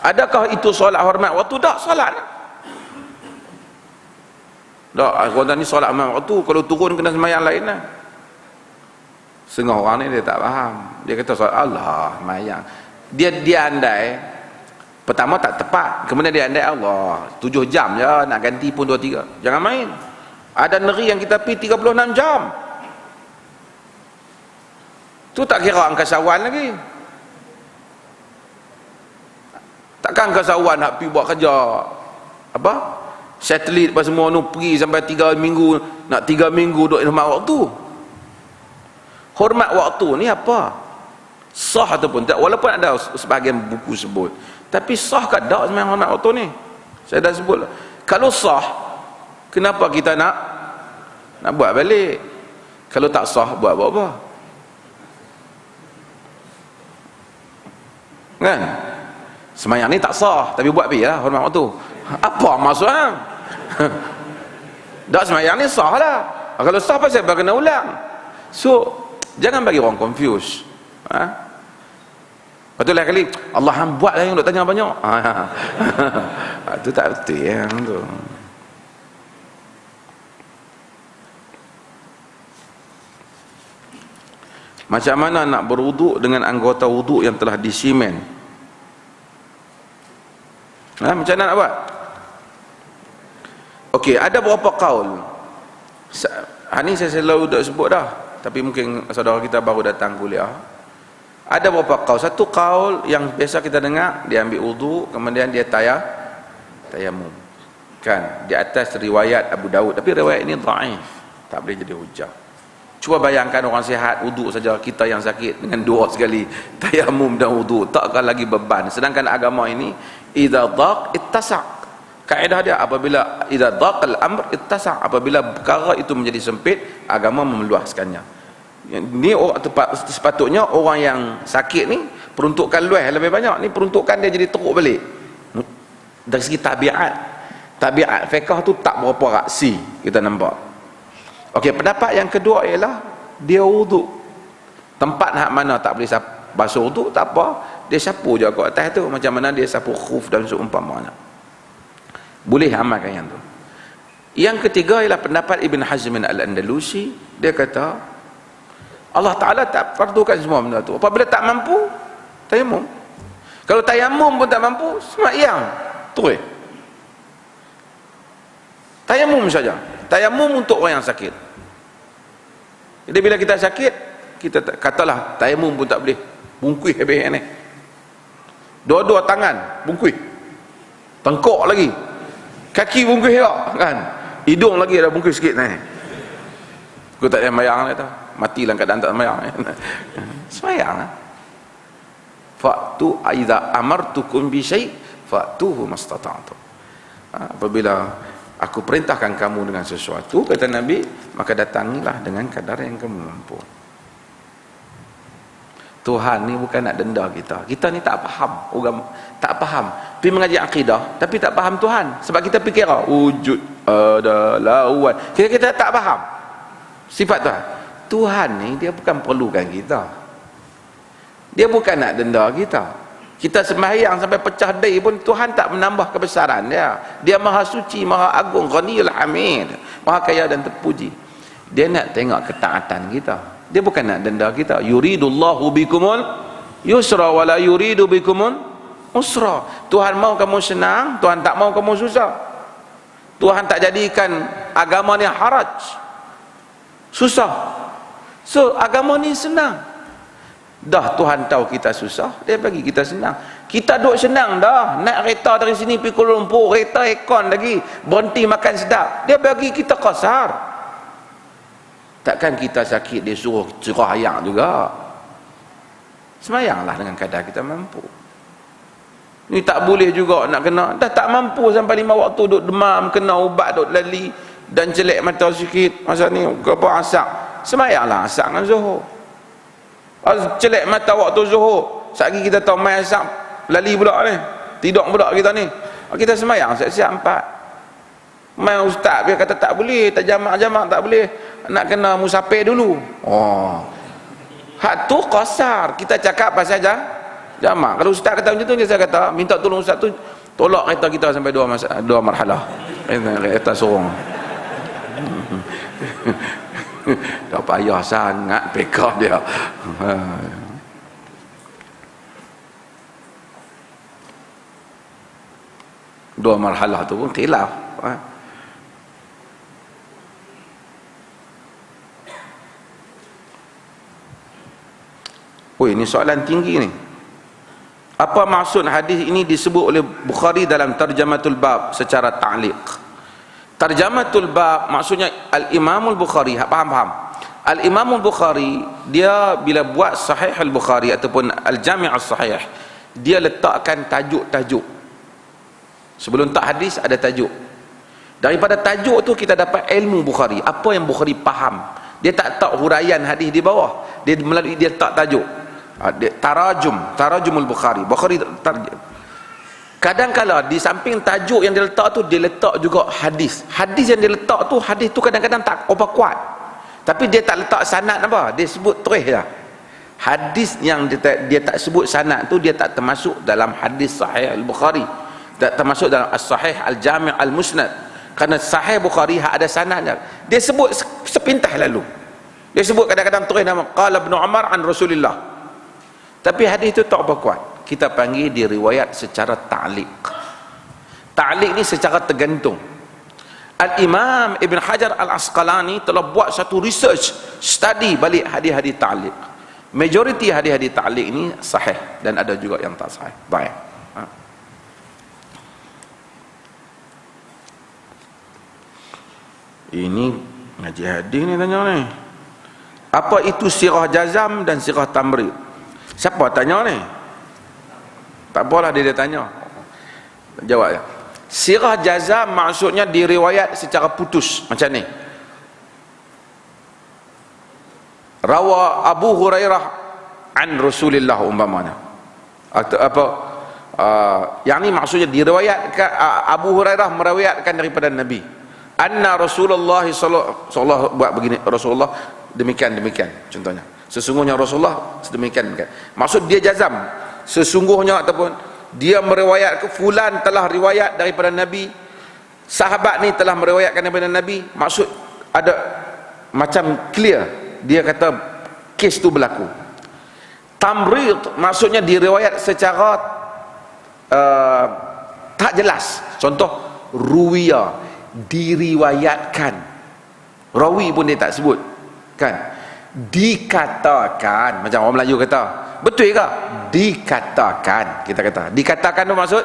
Adakah itu solat hormat waktu? Tak, solat lah. Tak, orang ni solat hormat waktu, kalau turun kena semayang lain lah. Setengah orang ni dia tak faham. Dia kata solat Allah, semayang. Dia andai, pertama tak tepat, kemudian dia andai Allah 7 jam je, nak ganti pun 2-3. Jangan main. Ada negeri yang kita pergi 36 jam. Tu tak kira angkasawan lagi. Takkan angkasawan nak pergi buat kerja satelit apa semua tu, pergi sampai 3 minggu, nak 3 minggu duduk hormat waktu. Hormat waktu ni apa? Sah ataupun tak? Walaupun ada sebahagian buku sebut, tapi sah ke tak sembahyang hormat waktu ni? Saya dah sebut lah. Kalau sah, kenapa kita nak buat balik? Kalau tak sah, buat apa? Kan? Sembahyang ni tak sah, tapi buat pergi lah hormat waktu. Apa maksudnya? Tak, sembahyang ni sah lah. Kalau sah pasal apa kena ulang? So, jangan bagi orang confuse. Betul lah kali Allah hang buat lah yang duk tanya banyak. Itu tak betul yang tu. Macam mana nak berwuduk dengan anggota wuduk yang telah disimen? Macam mana nak buat? Okey, ada beberapa kaul. Ini saya selalu dah sebut dah, tapi mungkin saudara kita baru datang kuliah. Ada beberapa kaul. Satu kaul yang biasa kita dengar, dia ambil wuduk, kemudian dia tayamum. Kan? Di atas riwayat Abu Daud, tapi riwayat ini dhaif, tak boleh jadi hujah. Cuba bayangkan orang sihat wuduk saja, kita yang sakit dengan dua sekali tayamum dan wuduk, takkan lagi beban. Sedangkan agama ini idza dhaq ittasa'. Kaedah dia apabila idza dhaqal amr ittasa', apabila perkara itu menjadi sempit, agama memeluaskannya. Ni sepatutnya orang yang sakit ni peruntukan luas lebih banyak. Ni peruntukan dia jadi teruk balik. Dari segi tabiat fiqh tu tak berapa raksi kita nampak. Okey, pendapat yang kedua ialah dia wuduk tempat hak mana tak boleh basuh wuduk, tak apa, dia sapu je kat atas tu, macam mana dia sapu khuf dan seumpamanya. Boleh amalkan yang tu. Yang ketiga ialah pendapat Ibn Hazm Al-Andalusi. Dia kata Allah Ta'ala tak fardukan semua benda tu. Apabila tak mampu, tayamum. Kalau tayamum pun tak mampu, sembahyang terus. Tayamum saja. Tayamum untuk orang yang sakit. Jadi bila kita sakit, kita katalah tayamum pun tak boleh, bungkuih habis ni. Dua-dua tangan bungkuih, tengkok lagi, kaki bungkuih juga kan, hidung lagi ada bungkuih sikit ni. Aku tak ada sembahyang kata, mati dalam keadaan tak sembahyang. Sembahyang lah. Fa'tu aiza amartukum bi syai' fa'tuhu mastata'tum. Apabila aku perintahkan kamu dengan sesuatu, kata Nabi, maka datangilah dengan kadar yang kamu mampu. Tuhan ni bukan nak denda kita. Kita ni tak faham, orang tak faham. Pergi mengaji akidah tapi tak faham Tuhan. Sebab kita fikir wujud adalah wujud. Kita tak faham sifat Tuhan. Tuhan ni dia bukan perlukan kita. Dia bukan nak denda kita. Kita sembahyang sampai pecah dai pun Tuhan tak menambah kebesaran dia. Dia maha suci, maha agung, ghaniyul hamid, maha kaya dan terpuji. Dia nak tengok ketaatan kita. Dia bukan nak denda kita. Yuridullahu bikumul yusra wala yuridu bikumul usra. Tuhan mau kamu senang, Tuhan tak mau kamu susah. Tuhan tak jadikan agama ni haraj, susah. So agama ni senang. Dah Tuhan tahu kita susah, dia bagi kita senang. Kita duk senang dah, naik kereta dari sini pergi Kuala Lumpur, kereta aircon lagi, berhenti makan sedap, dia bagi kita kasar. Takkan kita sakit dia suruh cerah ayak juga. Semayanglah dengan kadar kita mampu. Ni tak boleh juga nak kena, dah tak mampu sampai 5 waktu duk demam, kena ubat duk lali dan jelek mata sikit masa ni apa asak. Semayanglah asak dengan zuhur. Celek mata waktu zuhur, sekali kita tahu main asak lali pula ni, tidur pula kita ni, kita semayang siap-siap 4. Main ustaz dia kata tak boleh, tak jamak-jamak tak boleh, nak kena musafir dulu. Hak tu kasar. Kita cakap pasal jamak. Kalau ustaz kata macam tu, saya kata minta tolong ustaz tu tolak kereta kita sampai 2 marhalah, kereta sorong. Dah payah sangat pekah dia. Dua marhalah tu pun khilaf. Ini soalan tinggi ni. Apa maksud hadis ini disebut oleh Bukhari dalam Tarjamatul Bab secara ta'liq? Tarjamatul Bab maksudnya Al-Imamul Bukhari, faham? Al-Imam Al-Bukhari, dia bila buat Sahih Al-Bukhari ataupun Al-Jami' As-Sahih, dia letakkan tajuk-tajuk. Sebelum tak hadis ada tajuk. Daripada tajuk tu kita dapat ilmu Bukhari, apa yang Bukhari faham. Dia tak tahu huraian hadis di bawah, dia melalui dia letak tajuk. Tarajumul Bukhari. Bukhari kadang-kala di samping tajuk yang dia letak tu, dia letak juga hadis. Hadis yang dia letak tu, hadis tu kadang-kadang tak apa kuat, tapi dia tak letak sanad apa, dia sebut terus lah. Hadis yang dia tak sebut sanad tu, dia tak termasuk dalam hadis Sahih Al-Bukhari, tak termasuk dalam As-Sahih Al-Jami' Al-Musnad. Kerana Sahih Bukhari ada sanadnya, dia sebut sepintas lalu, dia sebut kadang-kadang terus nama qala Ibn Umar an Rasulillah, tapi hadis tu tak apa kuat. Kita panggil dia riwayat secara ta'liq. Ta'liq ni secara tergantung. Al-Imam Ibn Hajar Al-Asqalani telah buat satu research, study balik hadis-hadis ta'liq. Majoriti hadis-hadis ta'liq ni sahih, dan ada juga yang tak sahih. Baik. Ini ngaji hadis ni tanya ni. Apa itu sirah jazam dan sirah tamrid? Siapa tanya ni? Tak apalah dia tanya. Jawab ya. Sirah jazam maksudnya diriwayat secara putus macam ni. Rawa Abu Hurairah an Rasulillah umpamanya. Atau apa? Yang ni maksudnya diriwayatkan, Abu Hurairah meriwayatkan daripada Nabi. Anna Rasulullah sallallahu buat begini, Rasulullah demikian contohnya. Sesungguhnya Rasulullah sedemikian. Maksud dia jazam. Sesungguhnya ataupun dia meriwayat ke fulan telah riwayat daripada Nabi, sahabat ni telah meriwayatkan daripada Nabi, maksud ada macam clear, dia kata kes tu berlaku. Tamrid maksudnya diriwayat secara tak jelas. Contoh ruwiya, diriwayatkan, rawi pun dia tak sebut kan, dikatakan, macam orang Melayu kata, betul ke? Dikatakan. Kita kata dikatakan tu maksud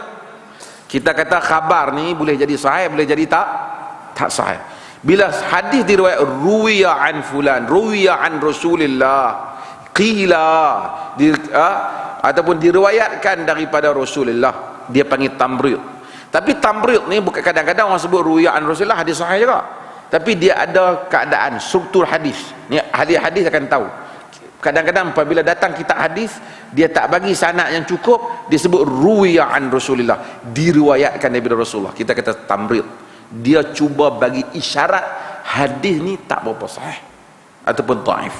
kita kata khabar ni boleh jadi sahih, boleh jadi tak sahih. Bila hadis diriwayat ruwiya an fulan, ruwiya an Rasulillah, qila ataupun diriwayatkan daripada Rasulullah, dia panggil tamrid. Tapi tamrid ni bukan, kadang-kadang orang sebut ruwiya an Rasulillah hadis sahih juga, tapi dia ada keadaan struktur hadis ni, ahli hadis akan tahu. Kadang-kadang apabila datang kitab hadis, dia tak bagi sanad yang cukup, dia sebut ruwiya an Rasulillah, diriwayatkan daripada Rasulullah. Kita kata tamrid. Dia cuba bagi isyarat hadis ni tak berapa sahih ataupun dhaif.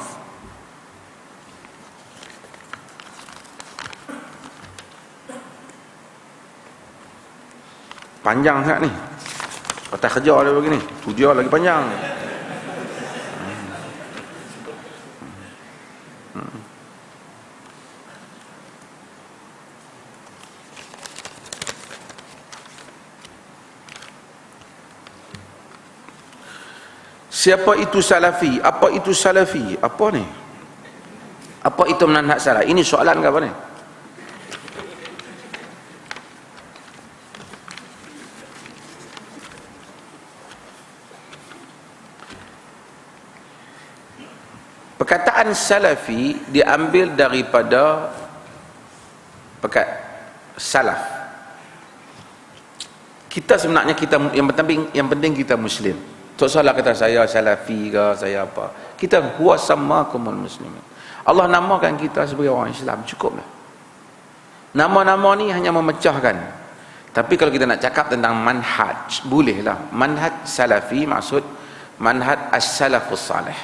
Panjang sangat ni. Patah kerja dia begini, tu dia lagi panjang. Siapa itu salafi? Apa itu salafi? Apa ni? Apa itu manhaj salaf? Ini soalan ke apa ni? Perkataan salafi diambil daripada salaf. Kita sebenarnya yang penting kita Muslim. Tak salah kata saya salafi ke saya apa. Kita huwa sammakumul muslimin. Allah namakan kita sebagai orang Islam, cukuplah. Nama-nama ni hanya memecahkan. Tapi kalau kita nak cakap tentang manhaj, bolehlah. Manhaj salafi maksud manhaj as-salafus salih.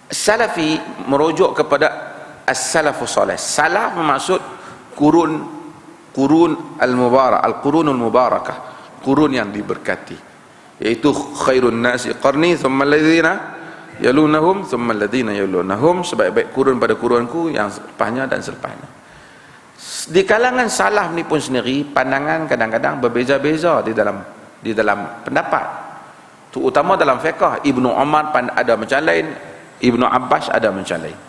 Salafi merujuk kepada as-salafus salih. Salaf maksud kurun al-mubarak, al-qurunul mubarakah, kurun yang diberkati, yaitu khairun nasi qarni thumma alladhina yalunahum thumma alladhina yalunahum, sebaik-baik kurun pada kurunku yang selepasnya dan selepasnya. Di kalangan salaf ni pun sendiri pandangan kadang-kadang berbeza-beza di dalam pendapat, terutama dalam fiqh. Ibnu Umar ada macam lain, Ibnu Abbas ada macam lain.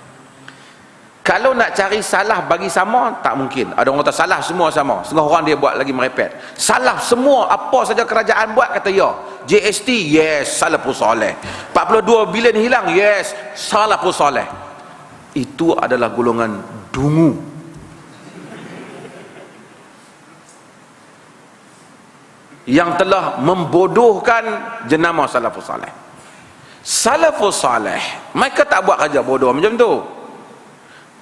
Kalau nak cari salah bagi sama, tak mungkin. Ada orang kata salah semua sama, setengah orang dia buat lagi merepet. Salah semua, apa saja kerajaan buat kata ya. GST, yes, salafus soleh. 42 bilion hilang, yes, salafus soleh. Itu adalah golongan dungu. Yang telah membodohkan jenama salafus soleh. Salafus soleh, mereka tak buat kerja bodoh macam tu.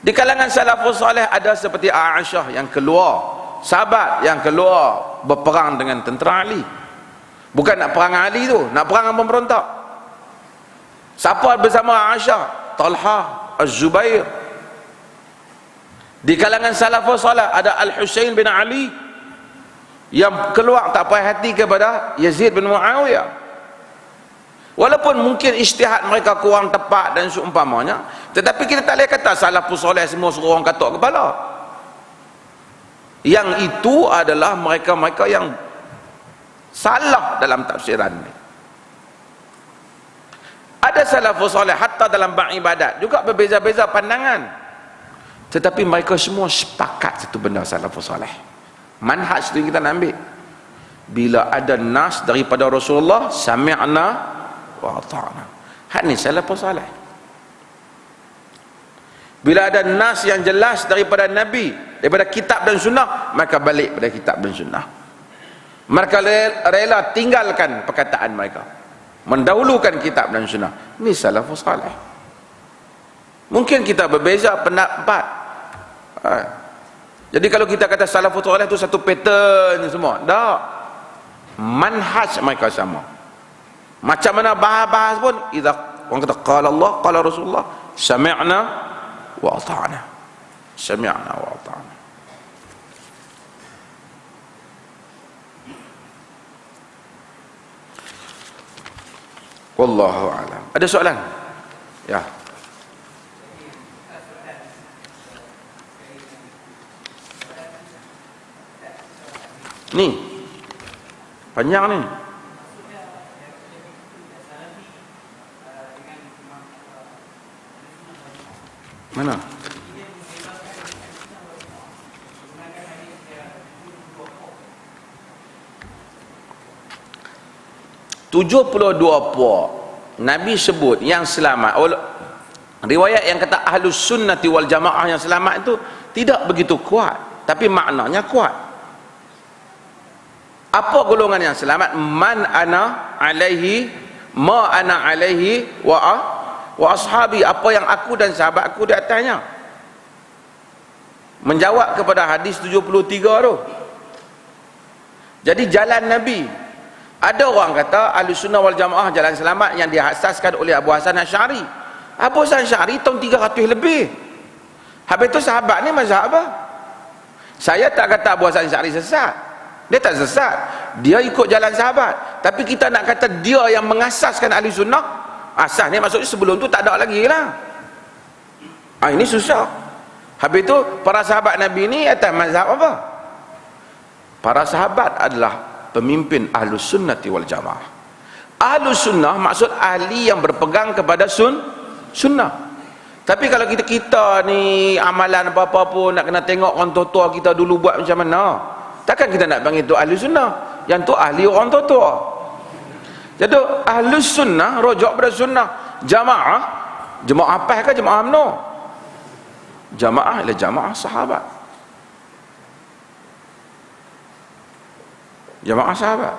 Di kalangan salafus soleh ada seperti Aisyah yang keluar, sahabat yang keluar berperang dengan tentera Ali. Bukan nak perang Ali tu, nak perang dengan pemberontak. Siapa bersama Aisyah? Talha, Az-Zubair. Di kalangan salafus soleh ada Al-Husain bin Ali yang keluar tak puas hati kepada Yazid bin Muawiyah. Walaupun mungkin ijtihad mereka kurang tepat dan seumpamanya, tetapi kita tak boleh kata salafus soleh semua suruh orang katuk kepala. Yang itu adalah mereka-mereka yang salah dalam tafsiran ni. Ada salafus soleh hatta dalam bab ibadat juga berbeza-beza pandangan, tetapi mereka semua sepakat satu benda salafus soleh. Manhaj tu kita nak ambil. Bila ada nas daripada Rasulullah, sami'na wa ata'na. Hak ni salafus soleh. Bila ada nas yang jelas daripada Nabi, daripada kitab dan sunnah, maka balik pada kitab dan sunnah. Mereka rela tinggalkan perkataan mereka, mendahulukan kitab dan sunnah. Ini salafus soleh. Mungkin kita berbeza pendapat. Jadi kalau kita kata salafus soleh itu satu pattern semua, tak. Manhaj mereka sama. Macam mana bahas-bahas pun, idza orang kata qala Allah, qala Rasulullah, sami'na wa ata'na. Sami'na wa ata'na. Wallahu a'lam. Ada soalan? Ya. Ni panjang ni. Mana? "72 puak Nabi sebut yang selamat." Riwayat yang kata Ahlus Sunnati wal Jamaah yang selamat itu tidak begitu kuat, tapi maknanya kuat. Apa golongan yang selamat? Man ana alaihi, ma ana alaihi wa ashabi, apa yang aku dan sahabat aku di atasnya. Menjawab kepada hadis 73 tu. Jadi jalan Nabi. Ada orang kata Ahlus Sunnah wal Jamaah jalan selamat yang diasaskan oleh Abu Hasan Asy'ari. Abu Hasan Asy'ari tahun 300 lebih. Habis tu sahabat ni mazhab apa? Saya tak kata Abu Hasan Asy'ari sesat. Dia tak sesat. Dia ikut jalan sahabat. Tapi kita nak kata dia yang mengasaskan Ahlus Sunnah. Asas ni maksudnya sebelum tu tak ada lagi lah. Ini susah. Habis tu para sahabat Nabi ni atas mazhab apa? Para sahabat adalah pemimpin Ahlus Sunnati wal Jamaah. Ahlus Sunnah maksud ahli yang berpegang kepada sunnah. Tapi kalau kita ni amalan apa-apa pun nak kena tengok orang tua kita dulu buat macam mana, takkan kita nak panggil tu Ahlus Sunnah. Yang tu ahli orang tua. Jadi Ahlus Sunnah rujuk pada sunnah. Jamaah apa ke jamaah UMNO? Jamaah ialah jamaah sahabat. Jamaah sahabat.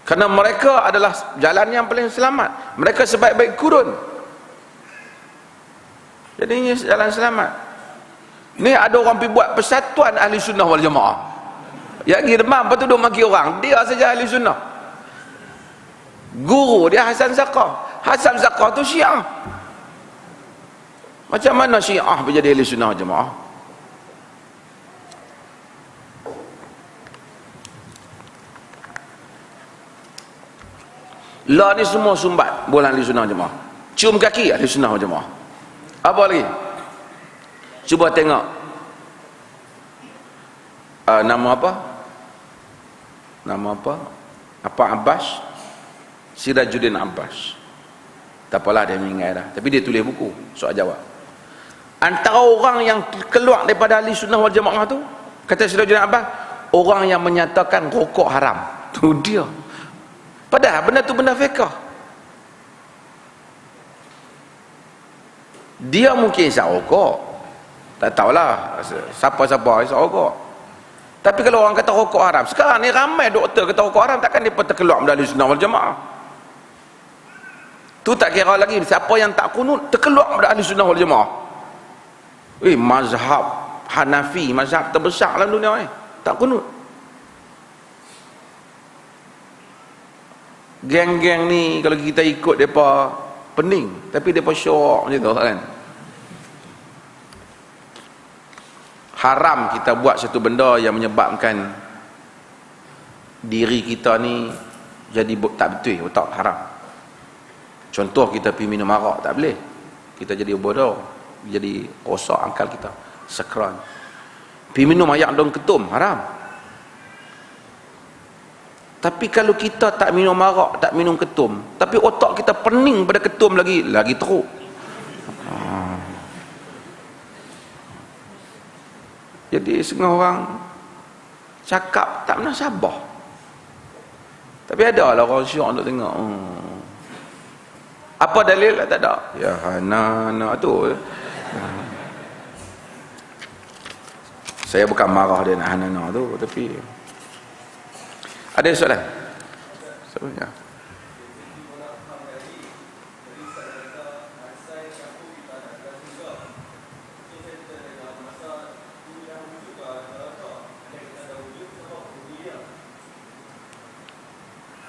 Kerana mereka adalah jalan yang paling selamat. Mereka sebaik-baik kurun. Jadi ini jalan selamat. Ni ada orang pergi buat persatuan Ahli Sunnah wal Jamaah. Yang pergi demam, lepas tu duk maki orang. Dia saja Ahli Sunnah. Guru dia Hasan Saqah. Hasan Saqah tu Syiah. Macam mana Syiah menjadi Ahli Sunnah wal Jamaah? Lah ni semua sumbat bulan Ahli Sunnah wal Jamaah. Cium kaki Ahli Sunnah wal Jamaah. Apa lagi? Cuba tengok. Nama apa? Nama apa? Apa Abbas? Sirajuddin Abbas. Tak apalah dia meninggal dah. Tapi dia tulis buku soal jawab. Antara orang yang keluar daripada ahli sunnah wal jamaah tu, kata Sayyidina Abbas, orang yang menyatakan rokok haram. Tu dia. Padahal benda tu benda fiqh. Dia mungkin isap rokok, tak tahulah siapa-siapa isap rokok. Tapi kalau orang kata rokok haram, sekarang ni ramai doktor kata rokok haram, takkan dia terkeluar dari ahli sunnah wal jamaah. Tu tak kira lagi siapa yang tak kunut terkeluar dari ahli sunnah wal jamaah. Mazhab Hanafi, mazhab terbesar dalam dunia ni, tak kunut. Geng-geng ni kalau kita ikut depa pening, tapi depa syok macam tu kan. Haram kita buat satu benda yang menyebabkan diri kita ni jadi tak betul, tak haram. Contoh kita pergi minum arak, tak boleh. Kita jadi bodoh, jadi rosak akal kita, sakran. Pergi minum ayak daun ketum, haram. Tapi kalau kita tak minum arak, tak minum ketum, tapi otak kita pening pada ketum lagi teruk. Jadi setengah orang cakap tak pernah sabar. Tapi ada lah orang syok untuk tengok. Apa dalil? Tak ada. Ya hana tu. Saya bukan marah dia nak hana tu, tapi ada soalan? Soalannya.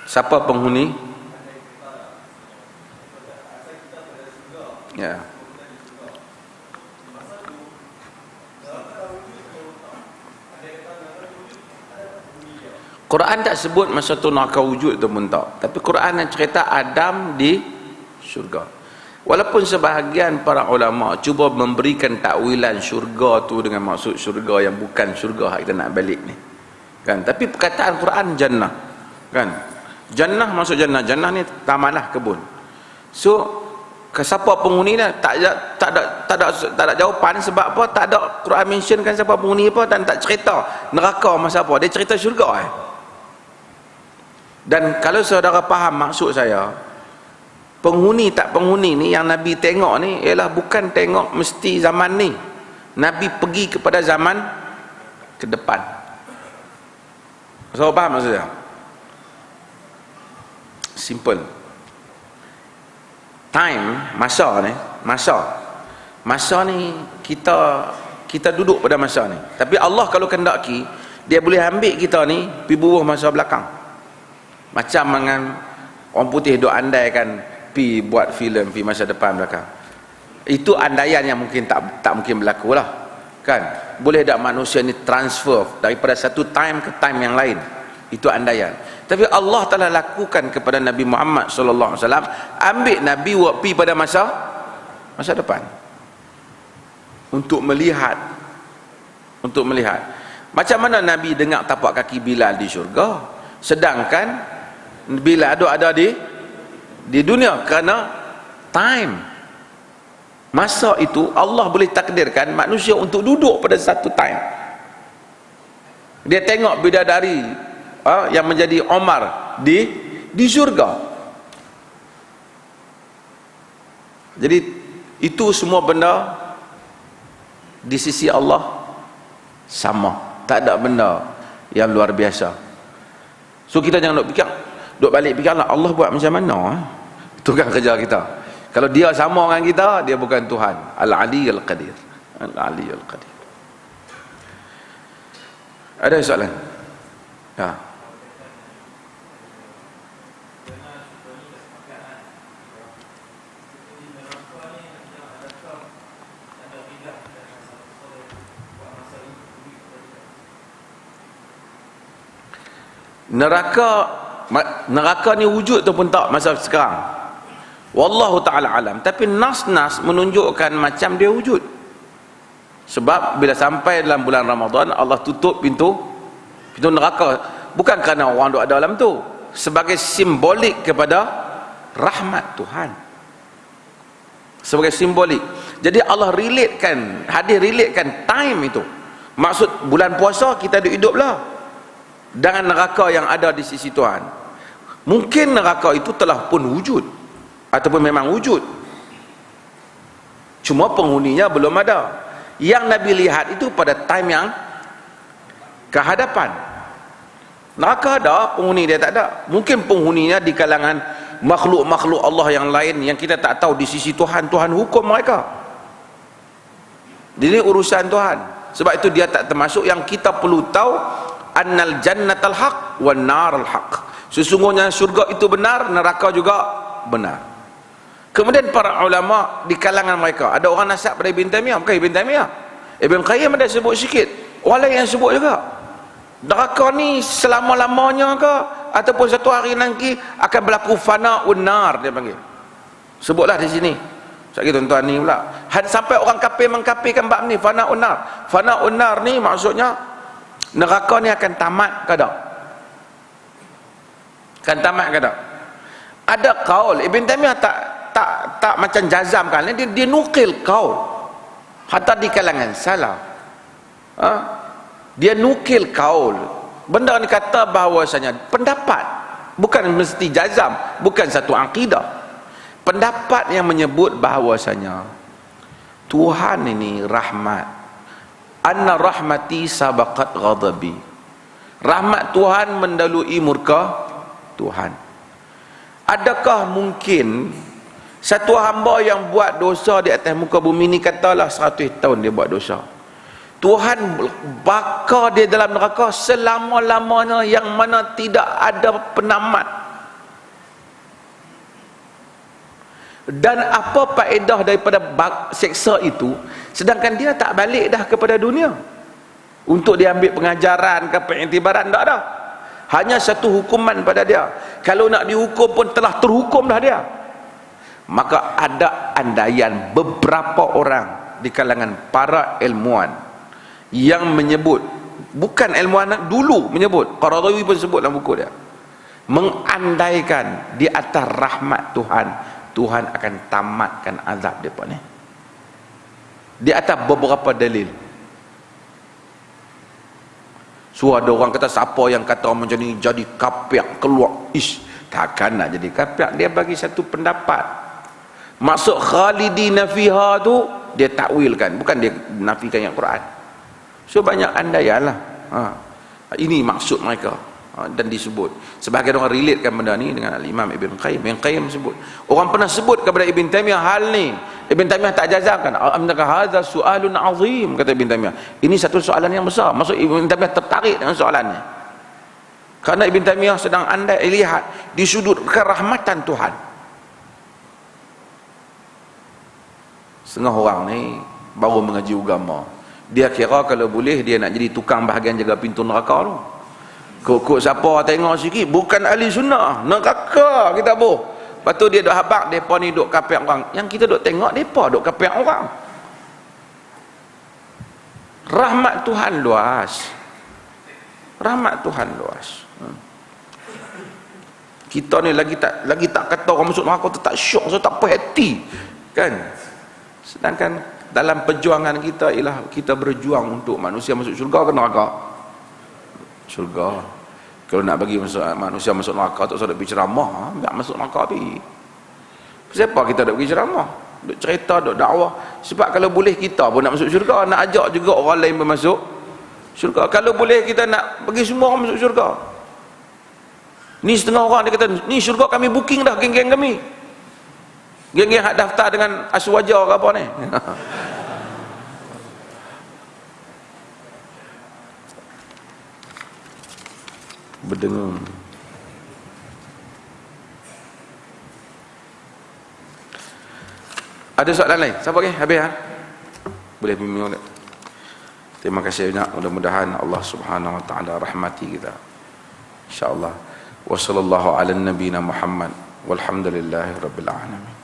Siapa penghuni? Ya. Quran tak sebut masa tu neraka wujud tu pun tak. Tapi Quran yang cerita Adam di syurga. Walaupun sebahagian para ulama cuba memberikan takwilan syurga tu dengan maksud syurga yang bukan syurga kita nak balik ni. Kan? Tapi perkataan Quran jannah. Kan? Jannah masuk jannah. Jannah ni tamanlah kebun. So ke siapa penghuni dah tak ada jawapan. Sebab apa? Tak ada Quran mentionkan siapa penghuni apa, dan tak cerita neraka masa apa. Dia cerita syurga. Dan kalau saudara faham maksud saya, penghuni tak penghuni ni yang Nabi tengok ni ialah bukan tengok mesti zaman ni. Nabi pergi kepada zaman ke depan. Saudara faham maksud saya? Simple. Time, masa ni kita duduk pada masa ni. Tapi Allah kalau kendaki, dia boleh ambil kita ni pergi buruh masa belakang. Macam dengan orang putih duk andaikan pergi buat filem pergi masa depan belakang. Itu andaian yang mungkin tak mungkin berlaku lah. Kan? Boleh tak manusia ni transfer daripada satu time ke time yang lain. Itu andaian. Tapi Allah telah lakukan kepada Nabi Muhammad sallallahu alaihi wasallam, ambil Nabi pergi pada masa depan. Untuk melihat macam mana Nabi dengar tapak kaki Bilal di syurga, sedangkan Bilal ada di dunia. Kerana time, masa itu Allah boleh takdirkan manusia untuk duduk pada satu time. Dia tengok bidadari yang menjadi Omar di syurga. Jadi itu semua benda di sisi Allah sama, tak ada benda yang luar biasa. So kita jangan duk balik fikirlah Allah buat macam mana. Itu kan kerja kita. Kalau dia sama dengan kita, dia bukan Tuhan. Al-Aliyyul Qadir. Al-Aliyyul Qadir. Ada soalan? Ya. Neraka ni wujud tu pun tak masa sekarang. Wallahu ta'ala alam. Tapi nas-nas menunjukkan macam dia wujud. Sebab bila sampai dalam bulan Ramadan, Allah tutup pintu neraka. Bukan kerana orang duduk dalam tu, sebagai simbolik kepada rahmat Tuhan. Sebagai simbolik. Jadi Allah hadis relatekan time itu. Maksud bulan puasa kita hidup-hiduplah dengan neraka yang ada di sisi Tuhan. Mungkin neraka itu telah pun wujud ataupun memang wujud, cuma penghuninya belum ada. Yang Nabi lihat itu pada time yang kehadapan. Neraka ada, penghuni dia tak ada. Mungkin penghuninya di kalangan makhluk-makhluk Allah yang lain yang kita tak tahu di sisi Tuhan. Tuhan hukum mereka. Ini urusan Tuhan. Sebab itu dia tak termasuk. Yang kita perlu tahu, annal jannatal haq wan narul haq. Sesungguhnya syurga itu benar, neraka juga benar. Kemudian para ulama di kalangan mereka, ada orang nasab pada Ibn Taimiyah, bukan Ibn Taimiyah, Ibn Qayyim ada sebut sikit, orang lain yang sebut juga. Neraka ni selama-lamanya ke ataupun satu hari nanti akan berlaku fana'un nar, dia panggil. Sebutlah di sini. Sekali tuan-tuan ni pula. Sampai orang kafir mengkafirkan bab ni fana'un nar. Fana'un nar ni maksudnya neraka ni akan tamat ke tak? Akan tamat ke tak? Ada kaul Ibn Taimiyah tak macam jazamkan, dia nukil kaul hatta di kalangan salaf. Dia nukil kaul. Benda ni kata bahawasanya pendapat, bukan mesti jazam, bukan satu akidah. Pendapat yang menyebut bahawasanya Tuhan ini rahmat. Anna rahmati sabaqat ghadabi. Rahmat Tuhan mendahului murka Tuhan. Adakah mungkin satu hamba yang buat dosa di atas muka bumi ni, katalah 100 tahun dia buat dosa, Tuhan bakar dia dalam neraka selama-lamanya yang mana tidak ada penamat? Dan apa faedah daripada seksa itu, sedangkan dia tak balik dah kepada dunia untuk dia ambil pengajaran ke pengiktibaran? Tak ada. Hanya satu hukuman pada dia. Kalau nak dihukum pun telah terhukum dah dia. Maka ada andaian beberapa orang di kalangan para ilmuwan yang menyebut, bukan ilmuwan dulu menyebut, Qaradawi pun sebut dalam buku dia, mengandaikan di atas rahmat Tuhan, Tuhan akan tamatkan azab mereka ni di atas beberapa dalil. So ada orang kata, siapa yang kata macam ni jadi kafir keluar. Takkan nak jadi kafir. Dia bagi satu pendapat. Maksud khalidina fiha tu dia takwilkan, bukan dia nafikan yang Quran. So banyak andaian lah. Ini maksud mereka. Dan disebut sebagai orang relatekan benda ni dengan Imam Ibn Qayyim. Ibn Qayyim sebut, orang pernah sebut kepada Ibn Taimiyah hal ni, Ibn Taimiyah tak jazamkan. Hadza su'alun azim, kata Ibn Taimiyah. Ini satu soalan yang besar. Maksud Ibn Taimiyah tertarik dengan soalan ni, kerana Ibn Taimiyah sedang andai lihat di sudut kerahmatan Tuhan. Setengah orang ni baru mengaji agama, dia kira kalau boleh dia nak jadi tukang bahagian jaga pintu neraka tu. Kok siapa tengok sikit bukan ahli sunnah, neraka kita boh. Lepas tu dia duk habaq depa ni duk kafir orang. Yang kita duk tengok depa duk kafir orang. Rahmat Tuhan luas. Rahmat Tuhan luas. Kita ni lagi tak kata orang masuk neraka tu tak syok, so tak puas hati. Kan? Sedangkan dalam perjuangan kita ialah kita berjuang untuk manusia masuk syurga ke neraka? Syurga. Kalau nak bagi manusia masuk neraka tak usah pergi ceramah, biar masuk neraka pergi. Siapa kita nak pergi ceramah? Duk cerita, duk dakwah. Sebab kalau boleh kita pun nak masuk syurga, nak ajak juga orang lain pun masuk syurga. Kalau boleh kita nak bagi semua orang masuk syurga. Ni setengah orang dia kata, ni syurga kami booking dah, geng-geng kami. Geng-geng hak daftar dengan Aswaja ke apa ni. Berdengung. Ada soalan lain? Siapa lagi? Habis ha? Boleh bimbing tak? Terima kasih banyak. Mudah-mudahan Allah Subhanahu wa taala rahmati kita. Insya-Allah. Wa sallallahu ala nabiyyina Muhammad walhamdulillahi rabbil alamin.